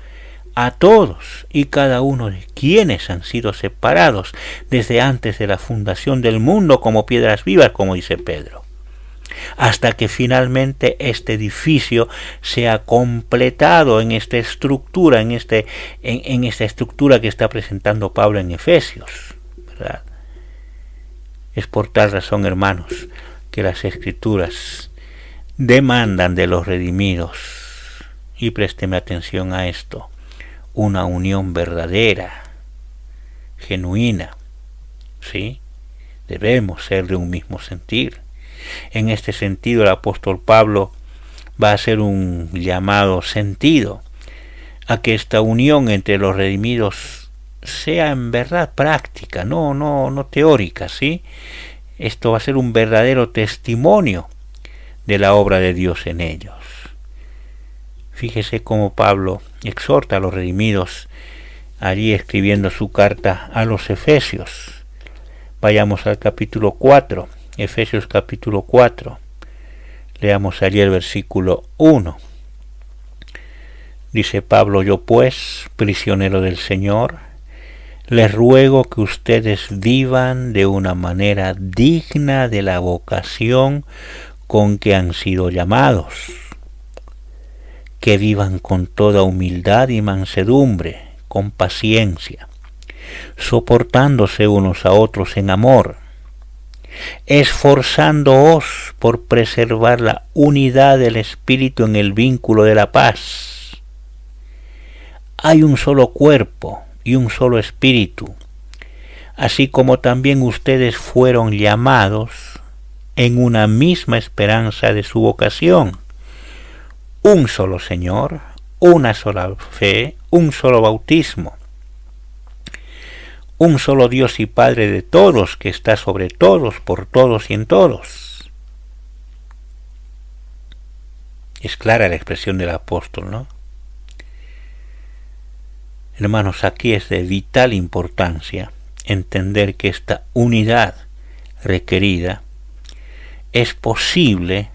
Speaker 3: a todos y cada uno de quienes han sido separados desde antes de la fundación del mundo como piedras vivas, como dice Pedro, hasta que finalmente este edificio sea completado en esta estructura, en esta estructura que está presentando Pablo en Efesios, ¿verdad? Es por tal razón, hermanos, que las Escrituras demandan de los redimidos, y présteme atención a esto, una unión verdadera, genuina, ¿sí? Debemos ser de un mismo sentir. En este sentido, el apóstol Pablo va a hacer un llamado sentido a que esta unión entre los redimidos sea en verdad práctica, no teórica, ¿sí? Esto va a ser un verdadero testimonio de la obra de Dios en ellos. Fíjese cómo Pablo exhorta a los redimidos allí escribiendo su carta a los Efesios. Vayamos al capítulo 4, Efesios capítulo 4. Leamos allí el versículo 1. Dice Pablo: yo pues, prisionero del Señor, les ruego que ustedes vivan de una manera digna de la vocación con que han sido llamados, que vivan con toda humildad y mansedumbre, con paciencia, soportándose unos a otros en amor, esforzándoos por preservar la unidad del Espíritu en el vínculo de la paz. Hay un solo cuerpo y un solo Espíritu, así como también ustedes fueron llamados en una misma esperanza de su vocación. Un solo Señor, una sola fe, un solo bautismo, un solo Dios y Padre de todos, que está sobre todos, por todos y en todos. Es clara la expresión del apóstol, ¿no? Hermanos, aquí es de vital importancia entender que esta unidad requerida es posible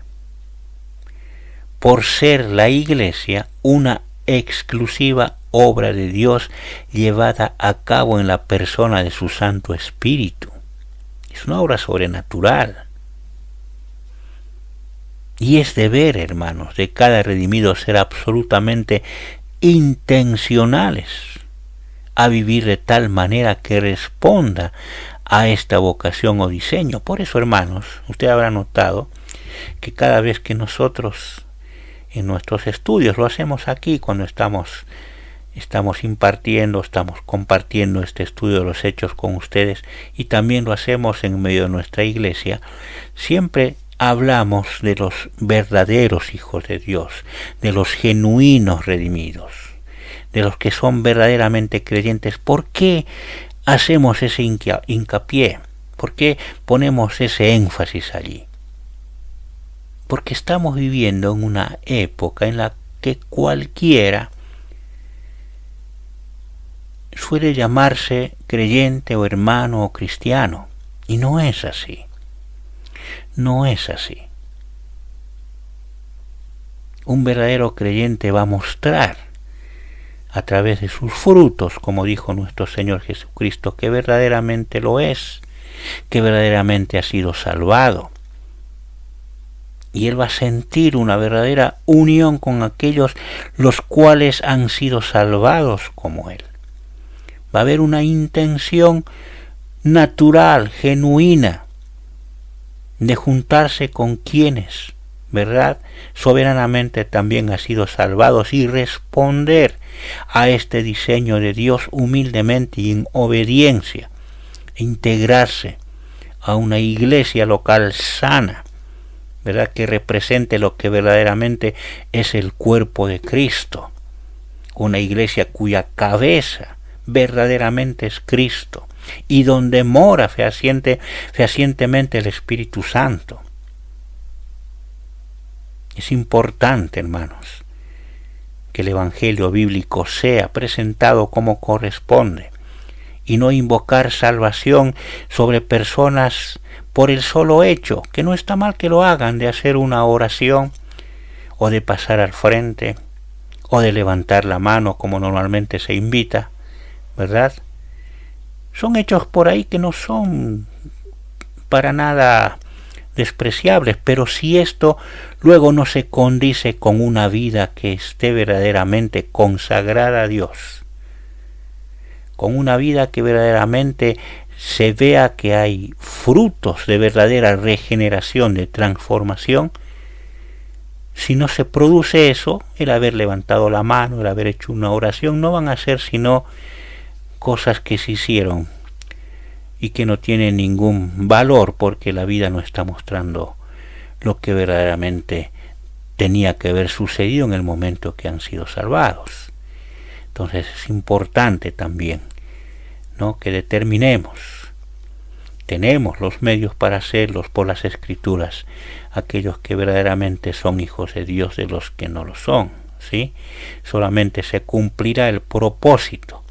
Speaker 3: por ser la Iglesia una exclusiva obra de Dios llevada a cabo en la persona de su Santo Espíritu. Es una obra sobrenatural. Y es deber, hermanos, de cada redimido ser absolutamente intencionales a vivir de tal manera que responda a esta vocación o diseño. Por eso, hermanos, usted habrá notado que cada vez que nosotros en nuestros estudios, lo hacemos aquí cuando estamos impartiendo, estamos compartiendo este estudio de los hechos con ustedes, y también lo hacemos en medio de nuestra iglesia, siempre hablamos de los verdaderos hijos de Dios, de los genuinos redimidos, de los que son verdaderamente creyentes. ¿Por qué hacemos ese hincapié? ¿Por qué ponemos ese énfasis allí? Porque estamos viviendo en una época en la que cualquiera suele llamarse creyente o hermano o cristiano, y no es así. No es así. Un verdadero creyente va a mostrar a través de sus frutos, como dijo nuestro Señor Jesucristo, que verdaderamente lo es, que verdaderamente ha sido salvado. Y él va a sentir una verdadera unión con aquellos los cuales han sido salvados como él. Va a haber una intención natural, genuina, de juntarse con quienes, ¿verdad?, soberanamente también han sido salvados, y responder a este diseño de Dios humildemente y en obediencia, e integrarse a una iglesia local sana, ¿verdad?, que represente lo que verdaderamente es el cuerpo de Cristo, una iglesia cuya cabeza verdaderamente es Cristo, y donde mora fehacientemente el Espíritu Santo. Es importante, hermanos, que el Evangelio bíblico sea presentado como corresponde, y no invocar salvación sobre personas por el solo hecho, que no está mal que lo hagan, de hacer una oración o de pasar al frente o de levantar la mano como normalmente se invita, ¿verdad? Son hechos por ahí que no son para nada despreciables, pero si esto luego no se condice con una vida que esté verdaderamente consagrada a Dios, con una vida que verdaderamente se vea que hay frutos de verdadera regeneración, de transformación, si no se produce eso, el haber levantado la mano, el haber hecho una oración, no van a ser sino cosas que se hicieron y que no tienen ningún valor, porque la vida no está mostrando lo que verdaderamente tenía que haber sucedido en el momento que han sido salvados. Entonces es importante también, ¿no?, que determinemos, tenemos los medios para hacerlos por las Escrituras, aquellos que verdaderamente son hijos de Dios de los que no lo son, ¿sí? Solamente se cumplirá el propósito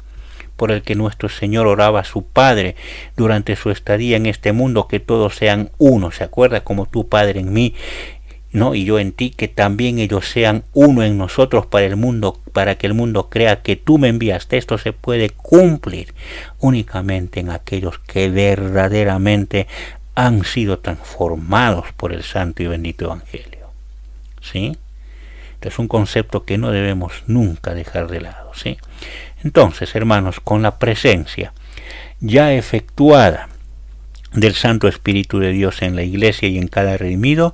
Speaker 3: por el que nuestro Señor oraba a su Padre durante su estadía en este mundo, que todos sean uno. ¿Se acuerda? Como tú, Padre, en mí, ¿no?, y yo en ti, que también ellos sean uno en nosotros para el mundo, para que el mundo crea que tú me enviaste. Esto se puede cumplir únicamente en aquellos que verdaderamente han sido transformados por el santo y bendito Evangelio, ¿sí? Este es un concepto que no debemos nunca dejar de lado, ¿sí? Entonces, hermanos, con la presencia ya efectuada del Santo Espíritu de Dios en la Iglesia y en cada redimido,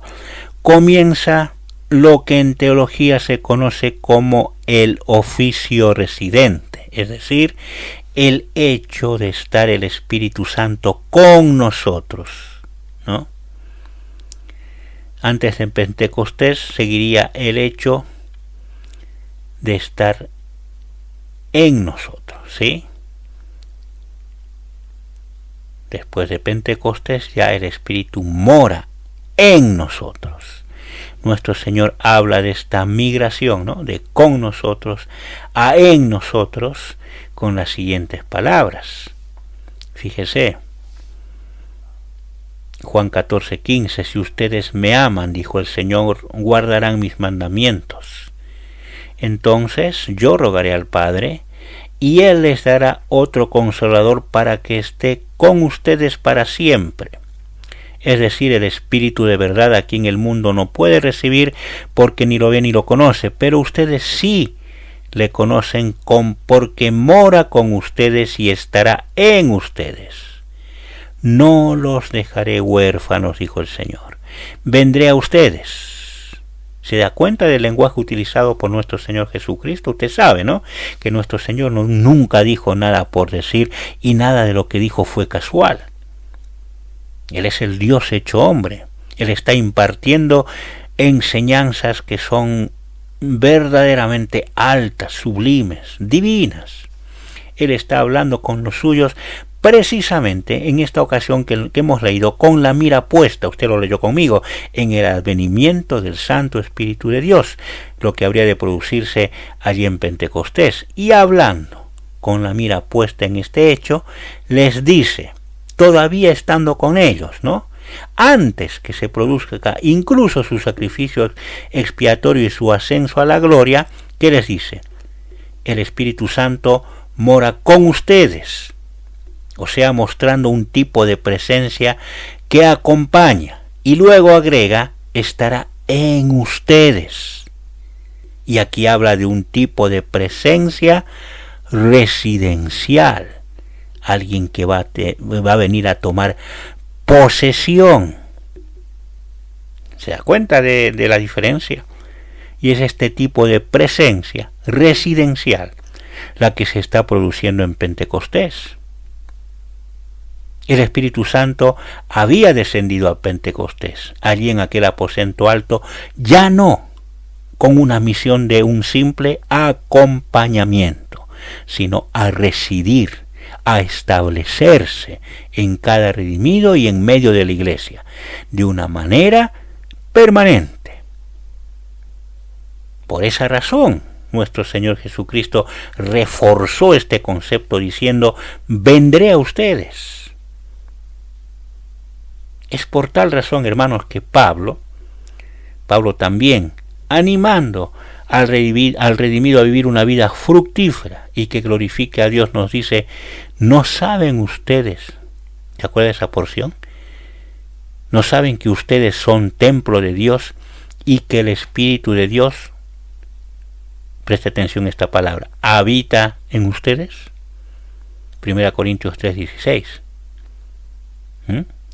Speaker 3: comienza lo que en teología se conoce como el oficio residente, es decir, el hecho de estar el Espíritu Santo con nosotros, ¿no? Antes en Pentecostés seguiría el hecho de estar en nosotros, ¿sí? Después de Pentecostés ya el Espíritu mora en nosotros. Nuestro Señor habla de esta migración, ¿no?, de con nosotros a en nosotros, con las siguientes palabras. Fíjese, Juan 14:15, si ustedes me aman, dijo el Señor, guardarán mis mandamientos. Entonces yo rogaré al Padre, y Él les dará otro consolador para que esté con ustedes para siempre. Es decir, el Espíritu de verdad, a quien el mundo no puede recibir porque ni lo ve ni lo conoce, pero ustedes sí le conocen porque mora con ustedes y estará en ustedes. No los dejaré huérfanos, dijo el Señor. Vendré a ustedes. ¿Se da cuenta del lenguaje utilizado por nuestro Señor Jesucristo? Usted sabe, ¿no?, que nuestro Señor nunca dijo nada por decir, y nada de lo que dijo fue casual. Él es el Dios hecho hombre. Él está impartiendo enseñanzas que son verdaderamente altas, sublimes, divinas. Él está hablando con los suyos precisamente en esta ocasión que hemos leído, con la mira puesta, usted lo leyó conmigo, en el advenimiento del Santo Espíritu de Dios, lo que habría de producirse allí en Pentecostés. Y hablando con la mira puesta en este hecho, les dice, todavía estando con ellos, ¿no?, antes que se produzca incluso su sacrificio expiatorio y su ascenso a la gloria, ¿qué les dice? El Espíritu Santo mora con ustedes, o sea, mostrando un tipo de presencia que acompaña, y luego agrega, estará en ustedes. Y aquí habla de un tipo de presencia residencial, alguien que va a venir a tomar posesión. ¿Se da cuenta de la diferencia? Y es este tipo de presencia residencial la que se está produciendo en Pentecostés. El Espíritu Santo había descendido a Pentecostés, allí en aquel aposento alto, ya no con una misión de un simple acompañamiento, sino a residir, a establecerse en cada redimido y en medio de la Iglesia, de una manera permanente. Por esa razón, nuestro Señor Jesucristo reforzó este concepto diciendo, vendré a ustedes. Es por tal razón, hermanos, que Pablo también, animando al redimido a vivir una vida fructífera y que glorifique a Dios, nos dice, ¿no saben ustedes? ¿Se acuerdan de esa porción? ¿No saben que ustedes son templo de Dios y que el Espíritu de Dios, preste atención a esta palabra, habita en ustedes? 1 Corintios 3:16.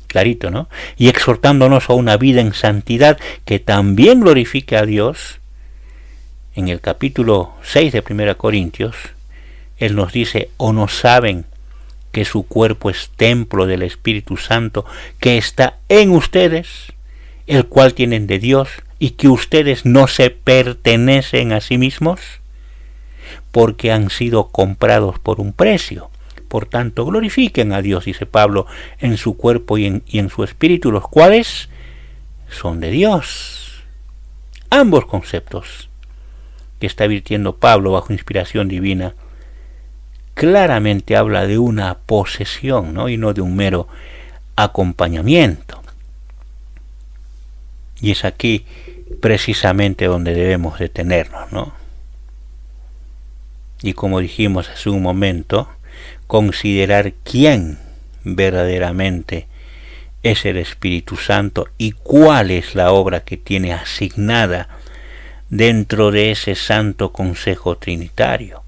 Speaker 3: Clarito, ¿no? Y exhortándonos a una vida en santidad que también glorifique a Dios. En el capítulo 6 de 1 Corintios, Él nos dice, ¿o no saben que su cuerpo es templo del Espíritu Santo que está en ustedes, el cual tienen de Dios, y que ustedes no se pertenecen a sí mismos? Porque han sido comprados por un precio. Por tanto, glorifiquen a Dios, dice Pablo, en su cuerpo y en su espíritu, los cuales son de Dios. Ambos conceptos que está virtiendo Pablo bajo inspiración divina claramente habla de una posesión, ¿no? Y no de un mero acompañamiento. Y es aquí precisamente donde debemos detenernos, ¿no? Y como dijimos hace un momento, considerar quién verdaderamente es el Espíritu Santo y cuál es la obra que tiene asignada dentro de ese santo consejo trinitario.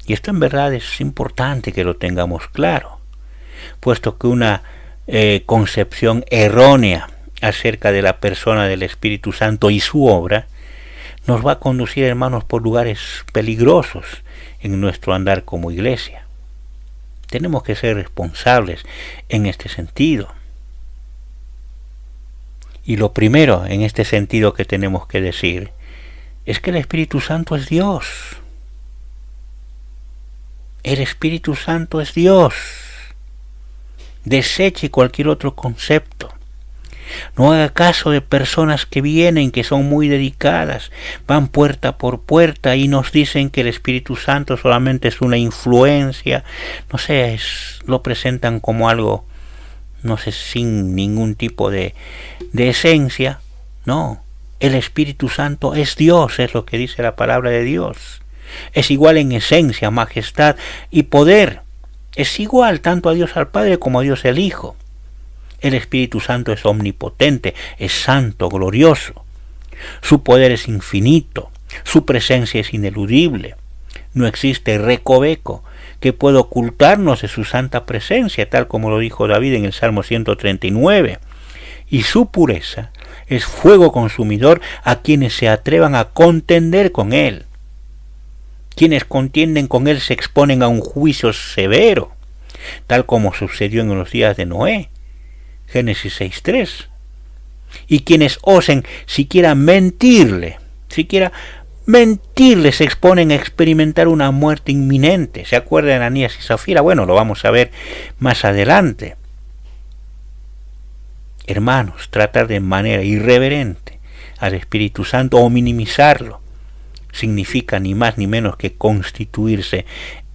Speaker 3: Y esto en verdad es importante que lo tengamos claro, puesto que una concepción errónea acerca de la persona del Espíritu Santo y su obra nos va a conducir, hermanos, por lugares peligrosos en nuestro andar como iglesia. Tenemos que ser responsables en este sentido. Y lo primero en este sentido que tenemos que decir es que el Espíritu Santo es Dios. El Espíritu Santo es Dios. Deseche cualquier otro concepto. No haga caso de personas que vienen, que son muy dedicadas, van puerta por puerta y nos dicen que el Espíritu Santo solamente es una influencia, no sé, lo presentan como algo, no sé, sin ningún tipo de esencia. No, el Espíritu Santo es Dios, es lo que dice la palabra de Dios. Es igual en esencia, majestad y poder. Es igual tanto a Dios al Padre como a Dios el Hijo. El Espíritu Santo es omnipotente, es santo, glorioso. Su poder es infinito, su presencia es ineludible. No existe recoveco que pueda ocultarnos de su santa presencia, tal como lo dijo David en el Salmo 139. Y su pureza es fuego consumidor a quienes se atrevan a contender con él. Quienes contienden con él se exponen a un juicio severo, tal como sucedió en los días de Noé. Génesis 6:3. Y quienes osen siquiera mentirle se exponen a experimentar una muerte inminente. ¿Se acuerdan de Ananías y Zafira? Bueno, lo vamos a ver más adelante. Hermanos, tratar de manera irreverente al Espíritu Santo o minimizarlo significa ni más ni menos que constituirse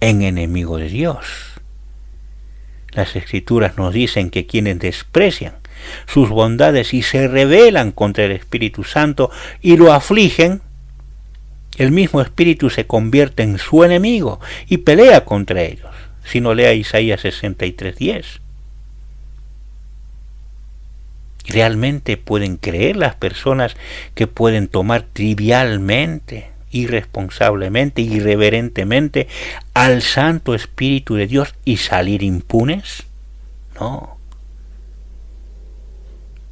Speaker 3: en enemigo de Dios. Las Escrituras nos dicen que quienes desprecian sus bondades y se rebelan contra el Espíritu Santo y lo afligen, el mismo Espíritu se convierte en su enemigo y pelea contra ellos. Si no, lea Isaías 63:10. ¿Realmente pueden creer las personas que pueden tomar trivialmente, irresponsablemente, irreverentemente al Santo Espíritu de Dios y salir impunes? No.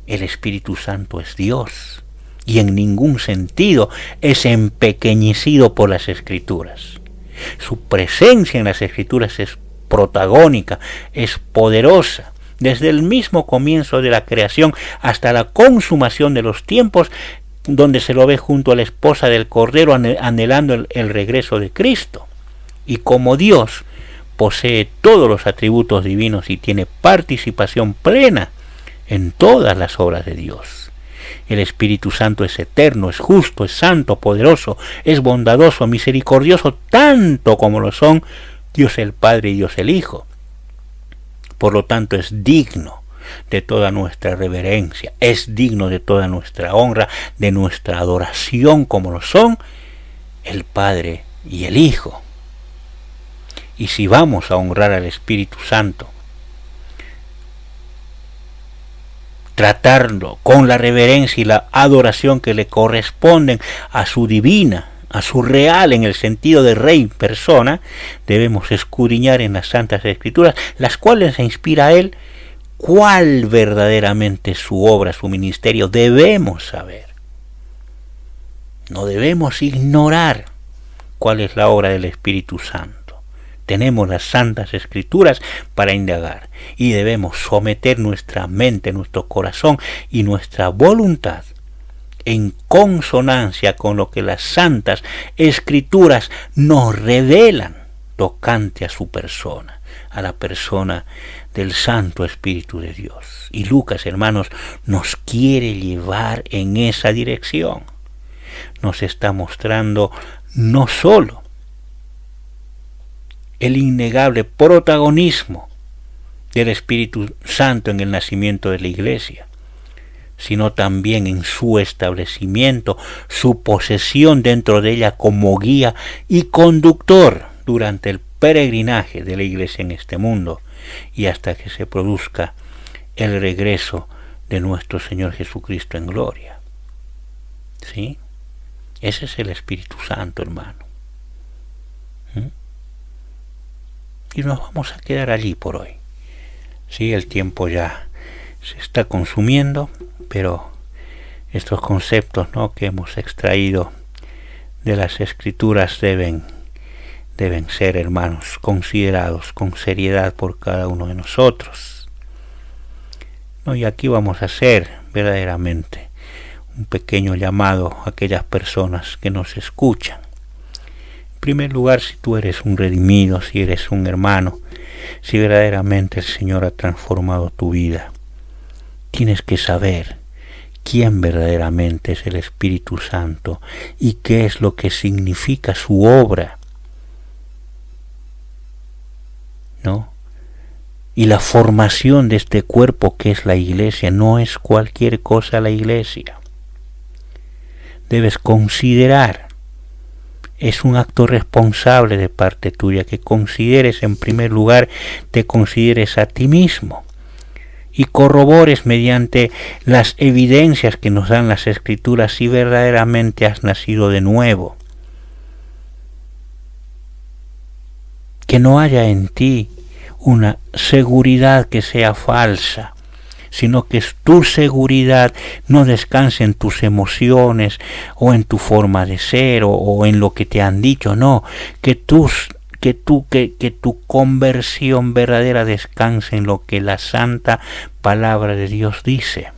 Speaker 3: El Espíritu Santo es Dios y en ningún sentido es empequeñecido por las Escrituras. Su presencia en las Escrituras es protagónica, es poderosa. Desde el mismo comienzo de la creación hasta la consumación de los tiempos, donde se lo ve junto a la esposa del Cordero anhelando el regreso de Cristo. Y como Dios posee todos los atributos divinos y tiene participación plena en todas las obras de Dios. El Espíritu Santo es eterno, es justo, es santo, poderoso, es bondadoso, misericordioso, tanto como lo son Dios el Padre y Dios el Hijo. Por lo tanto, es digno de toda nuestra reverencia, es digno de toda nuestra honra, de nuestra adoración, como lo son el Padre y el Hijo. Y si vamos a honrar al Espíritu Santo, tratarlo con la reverencia y la adoración que le corresponden a su divina, a su real, en el sentido de rey persona, debemos escudriñar en las Santas Escrituras, las cuales se inspira a él, cuál verdaderamente es su obra, su ministerio. Debemos saber, no debemos ignorar cuál es la obra del Espíritu Santo. Tenemos las Santas Escrituras para indagar y debemos someter nuestra mente, nuestro corazón y nuestra voluntad en consonancia con lo que las Santas Escrituras nos revelan tocante a su persona, a la persona del Santo Espíritu de Dios. Y Lucas, hermanos, nos quiere llevar en esa dirección. Nos está mostrando no solo el innegable protagonismo del Espíritu Santo en el nacimiento de la Iglesia, sino también en su establecimiento, su posesión dentro de ella como guía y conductor durante el peregrinaje de la Iglesia en este mundo y hasta que se produzca el regreso de nuestro Señor Jesucristo en gloria. ¿Sí? Ese es el Espíritu Santo, hermano. Y nos vamos a quedar allí por hoy. Sí, el tiempo ya se está consumiendo, pero estos conceptos, ¿no?, que hemos extraído de las Escrituras deben ser, hermanos, considerados con seriedad por cada uno de nosotros. ¿No? Y aquí vamos a hacer verdaderamente un pequeño llamado a aquellas personas que nos escuchan. En primer lugar, si tú eres un redimido, si eres un hermano, si verdaderamente el Señor ha transformado tu vida, tienes que saber quién verdaderamente es el Espíritu Santo y qué es lo que significa su obra, ¿no? Y la formación de este cuerpo que es la Iglesia. No es cualquier cosa la Iglesia. Debes considerar, es un acto responsable de parte tuya, que consideres en primer lugar, te consideres a ti mismo y corrobores mediante las evidencias que nos dan las Escrituras si verdaderamente has nacido de nuevo. Que no haya en ti una seguridad que sea falsa, sino que tu seguridad no descanse en tus emociones o en tu forma de ser o en lo que te han dicho. No, que tu conversión verdadera descanse en lo que la santa palabra de Dios dice.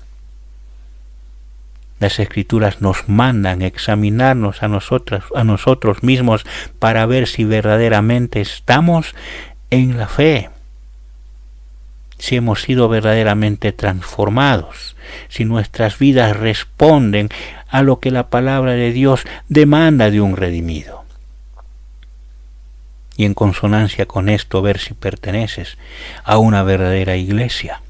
Speaker 3: Las Escrituras nos mandan examinarnos a nosotros mismos para ver si verdaderamente estamos en la fe, si hemos sido verdaderamente transformados, si nuestras vidas responden a lo que la palabra de Dios demanda de un redimido. Y en consonancia con esto, ver si perteneces a una verdadera iglesia.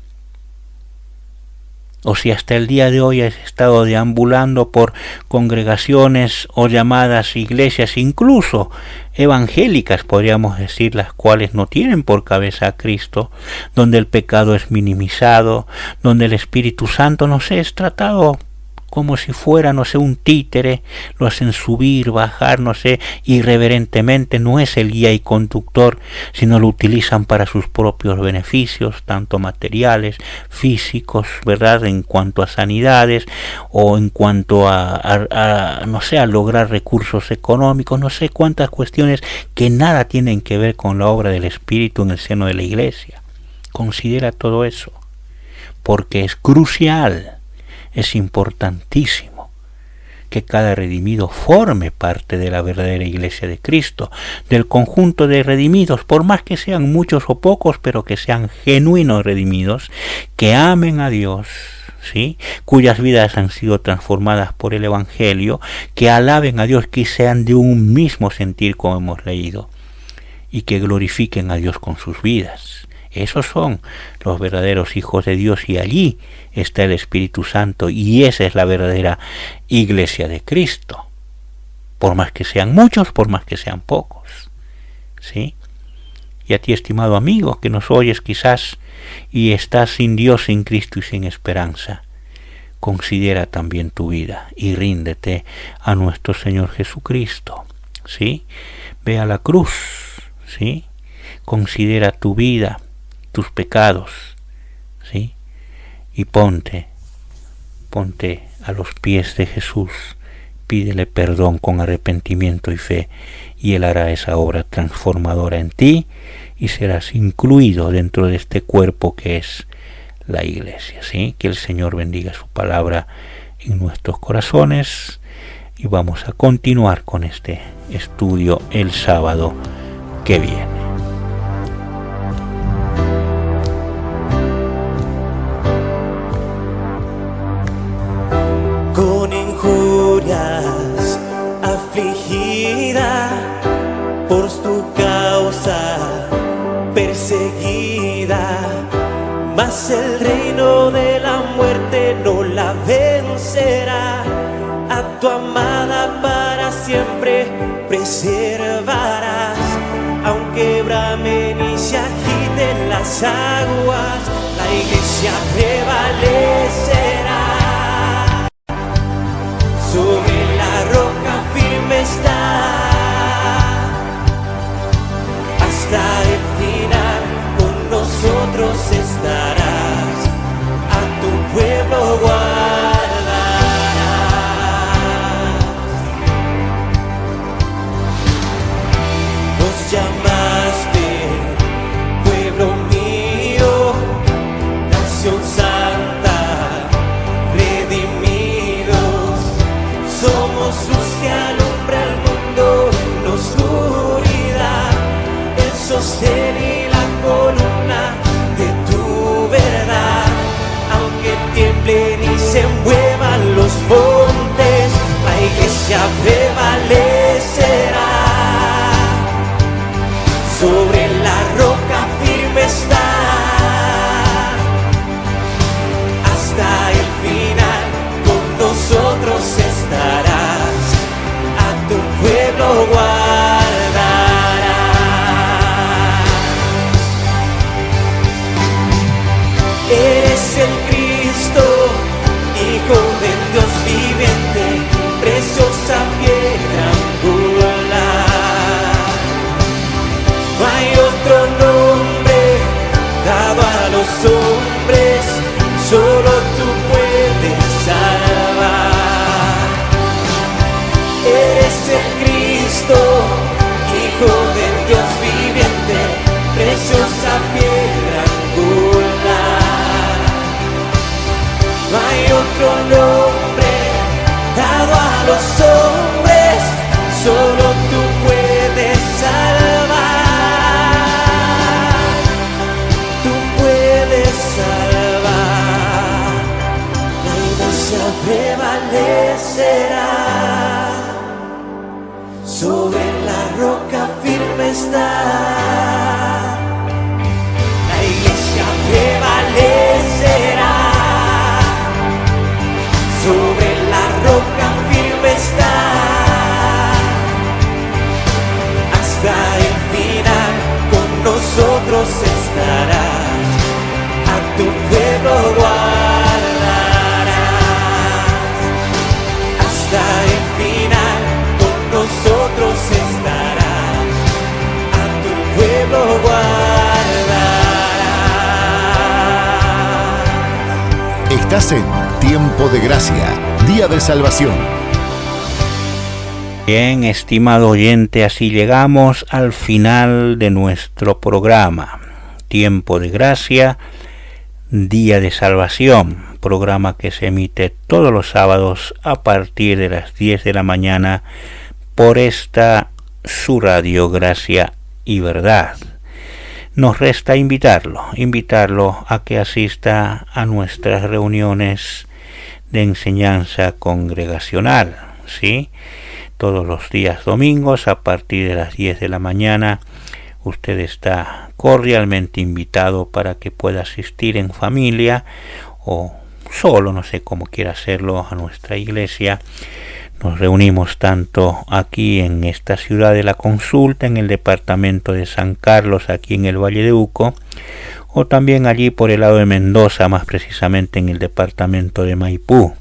Speaker 3: O si hasta el día de hoy has estado deambulando por congregaciones o llamadas iglesias, incluso evangélicas, podríamos decir, las cuales no tienen por cabeza a Cristo, donde el pecado es minimizado, donde el Espíritu Santo, no sé, es tratado como si fuera, no sé, un títere, lo hacen subir, bajar, no sé, irreverentemente, no es el guía y conductor, sino lo utilizan para sus propios beneficios, tanto materiales, físicos, ¿verdad?, en cuanto a sanidades, o en cuanto a no sé, a lograr recursos económicos, no sé cuántas cuestiones que nada tienen que ver con la obra del Espíritu en el seno de la Iglesia. Considera todo eso, porque es crucial. Es importantísimo que cada redimido forme parte de la verdadera Iglesia de Cristo, del conjunto de redimidos, por más que sean muchos o pocos, pero que sean genuinos redimidos, que amen a Dios, ¿sí?, cuyas vidas han sido transformadas por el Evangelio, que alaben a Dios, que sean de un mismo sentir como hemos leído, y que glorifiquen a Dios con sus vidas. Esos son los verdaderos hijos de Dios, y allí está el Espíritu Santo, y esa es la verdadera iglesia de Cristo. Por más que sean muchos, por más que sean pocos. ¿Sí? Y a ti, estimado amigo, que nos oyes quizás y estás sin Dios, sin Cristo y sin esperanza, considera también tu vida y ríndete a nuestro Señor Jesucristo. ¿Sí? Ve a la cruz. ¿Sí? Considera tu vida, tus pecados. ¿Sí? Y ponte a los pies de Jesús. Pídele perdón con arrepentimiento y fe, y Él hará esa obra transformadora en ti, y serás incluido dentro de este cuerpo que es la iglesia. ¿Sí? Que el Señor bendiga su palabra en nuestros corazones, y vamos a continuar con este estudio el sábado que viene.
Speaker 2: Con injurias afligida, por tu causa perseguida, mas el reino de la muerte no la vencerá. A tu amada para siempre preservarás, aunque bramen y se agiten las aguas, la iglesia prevalecerá. Sobre la roca firme está, hasta el final con nosotros estarás, a tu pueblo guardarás. Nos llamaste, pueblo mío, nación santa, redimidos, somos luz que alumbra el mundo en la oscuridad, el sostén y la columna de tu verdad. Aunque tiemblen y se muevan los montes, la iglesia prevalecerá. Sobre la roca firme está, hasta el final con nosotros estarás, a tu pueblo guardarás. Eres el Cristo, Hijo del Dios viviente, preciosa piedra angular. No hay otro nombre dado a los hombres, solo tú puedes salvar. Eres el Cristo, Hijo del Dios viviente, preciosa piedra angular. No hay otro nombre dado a los hombres, solo tú puedes salvar. Tú puedes salvar. La iglesia prevalecerá. Sobre la roca firme está. La iglesia prevalecerá. Sobre la roca firme está, hasta el final con nosotros estarás, a tu pueblo guardarás. Hasta el final con nosotros estarás, a tu pueblo guardarás.
Speaker 1: Estás en Tiempo de Gracia, Día de Salvación.
Speaker 3: Bien, estimado oyente, así llegamos al final de nuestro programa. Tiempo de Gracia, Día de Salvación, programa que se emite todos los sábados a partir de las 10 de la mañana por esta su radio Gracia y Verdad. Nos resta invitarlo a que asista a nuestras reuniones de enseñanza congregacional, ¿sí? Todos los días domingos a partir de las 10 de la mañana, usted está cordialmente invitado para que pueda asistir en familia o solo, no sé cómo quiera hacerlo, a nuestra iglesia. Nos reunimos tanto aquí en esta ciudad de La Consulta, en el departamento de San Carlos, aquí en el Valle de Uco, o también allí por el lado de Mendoza, más precisamente en el departamento de Maipú.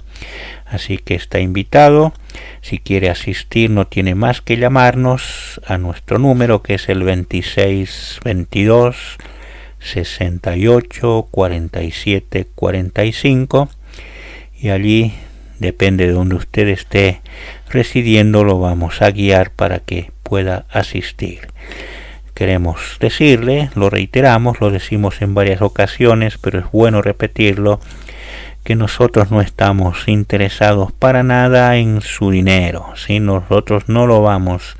Speaker 3: Así que está invitado. Si quiere asistir, no tiene más que llamarnos a nuestro número, que es el 2622 68 47 45, y allí, depende de donde usted esté residiendo, lo vamos a guiar para que pueda asistir. Queremos decirle, lo reiteramos, lo decimos en varias ocasiones, pero es bueno repetirlo, que nosotros no estamos interesados para nada en su dinero, ¿sí? Nosotros no lo vamos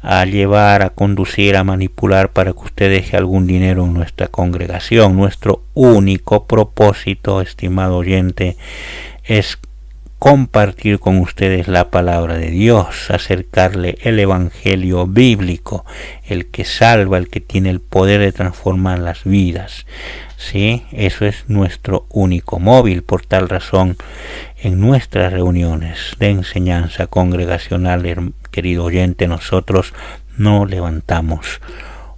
Speaker 3: a llevar, a conducir, a manipular para que usted deje algún dinero en nuestra congregación. Nuestro único propósito, estimado oyente, es compartir con ustedes la palabra de Dios, acercarle el evangelio bíblico, el que salva, el que tiene el poder de transformar las vidas. Sí, eso es nuestro único móvil. Por tal razón, en nuestras reuniones de enseñanza congregacional, querido oyente, nosotros no levantamos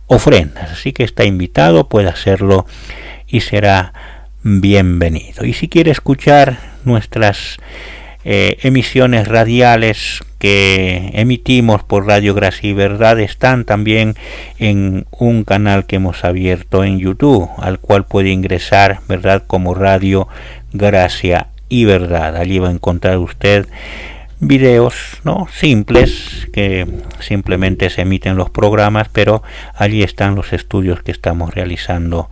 Speaker 3: ofrendas. Así que está invitado, puede hacerlo y será bienvenido. Y si quiere escuchar nuestras emisiones radiales que emitimos por Radio Gracia y Verdad, están también en un canal que hemos abierto en YouTube, al cual puede ingresar, ¿verdad?, como Radio Gracia y Verdad. Allí va a encontrar usted videos, ¿no?, simples, que simplemente se emiten los programas, pero allí están los estudios que estamos realizando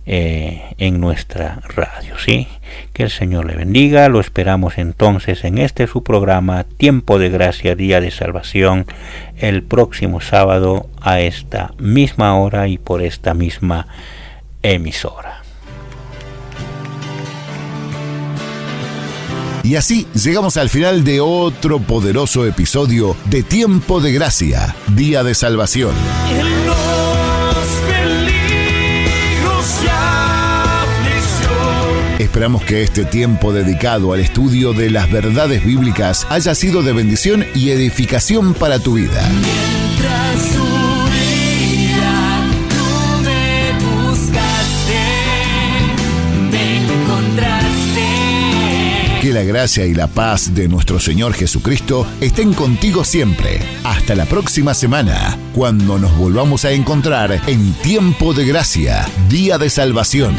Speaker 3: en nuestra radio, ¿sí? Que el Señor le bendiga. Lo esperamos entonces en este su programa Tiempo de Gracia, Día de Salvación, el próximo sábado a esta misma hora y por esta misma emisora.
Speaker 1: Y así llegamos al final de otro poderoso episodio de Tiempo de Gracia, Día de Salvación. Esperamos que este tiempo dedicado al estudio de las verdades bíblicas haya sido de bendición y edificación para tu vida.
Speaker 4: Mientras huía, tú me buscaste, me encontraste.
Speaker 1: Que la gracia y la paz de nuestro Señor Jesucristo estén contigo siempre. Hasta la próxima semana, cuando nos volvamos a encontrar en Tiempo de Gracia, Día de Salvación.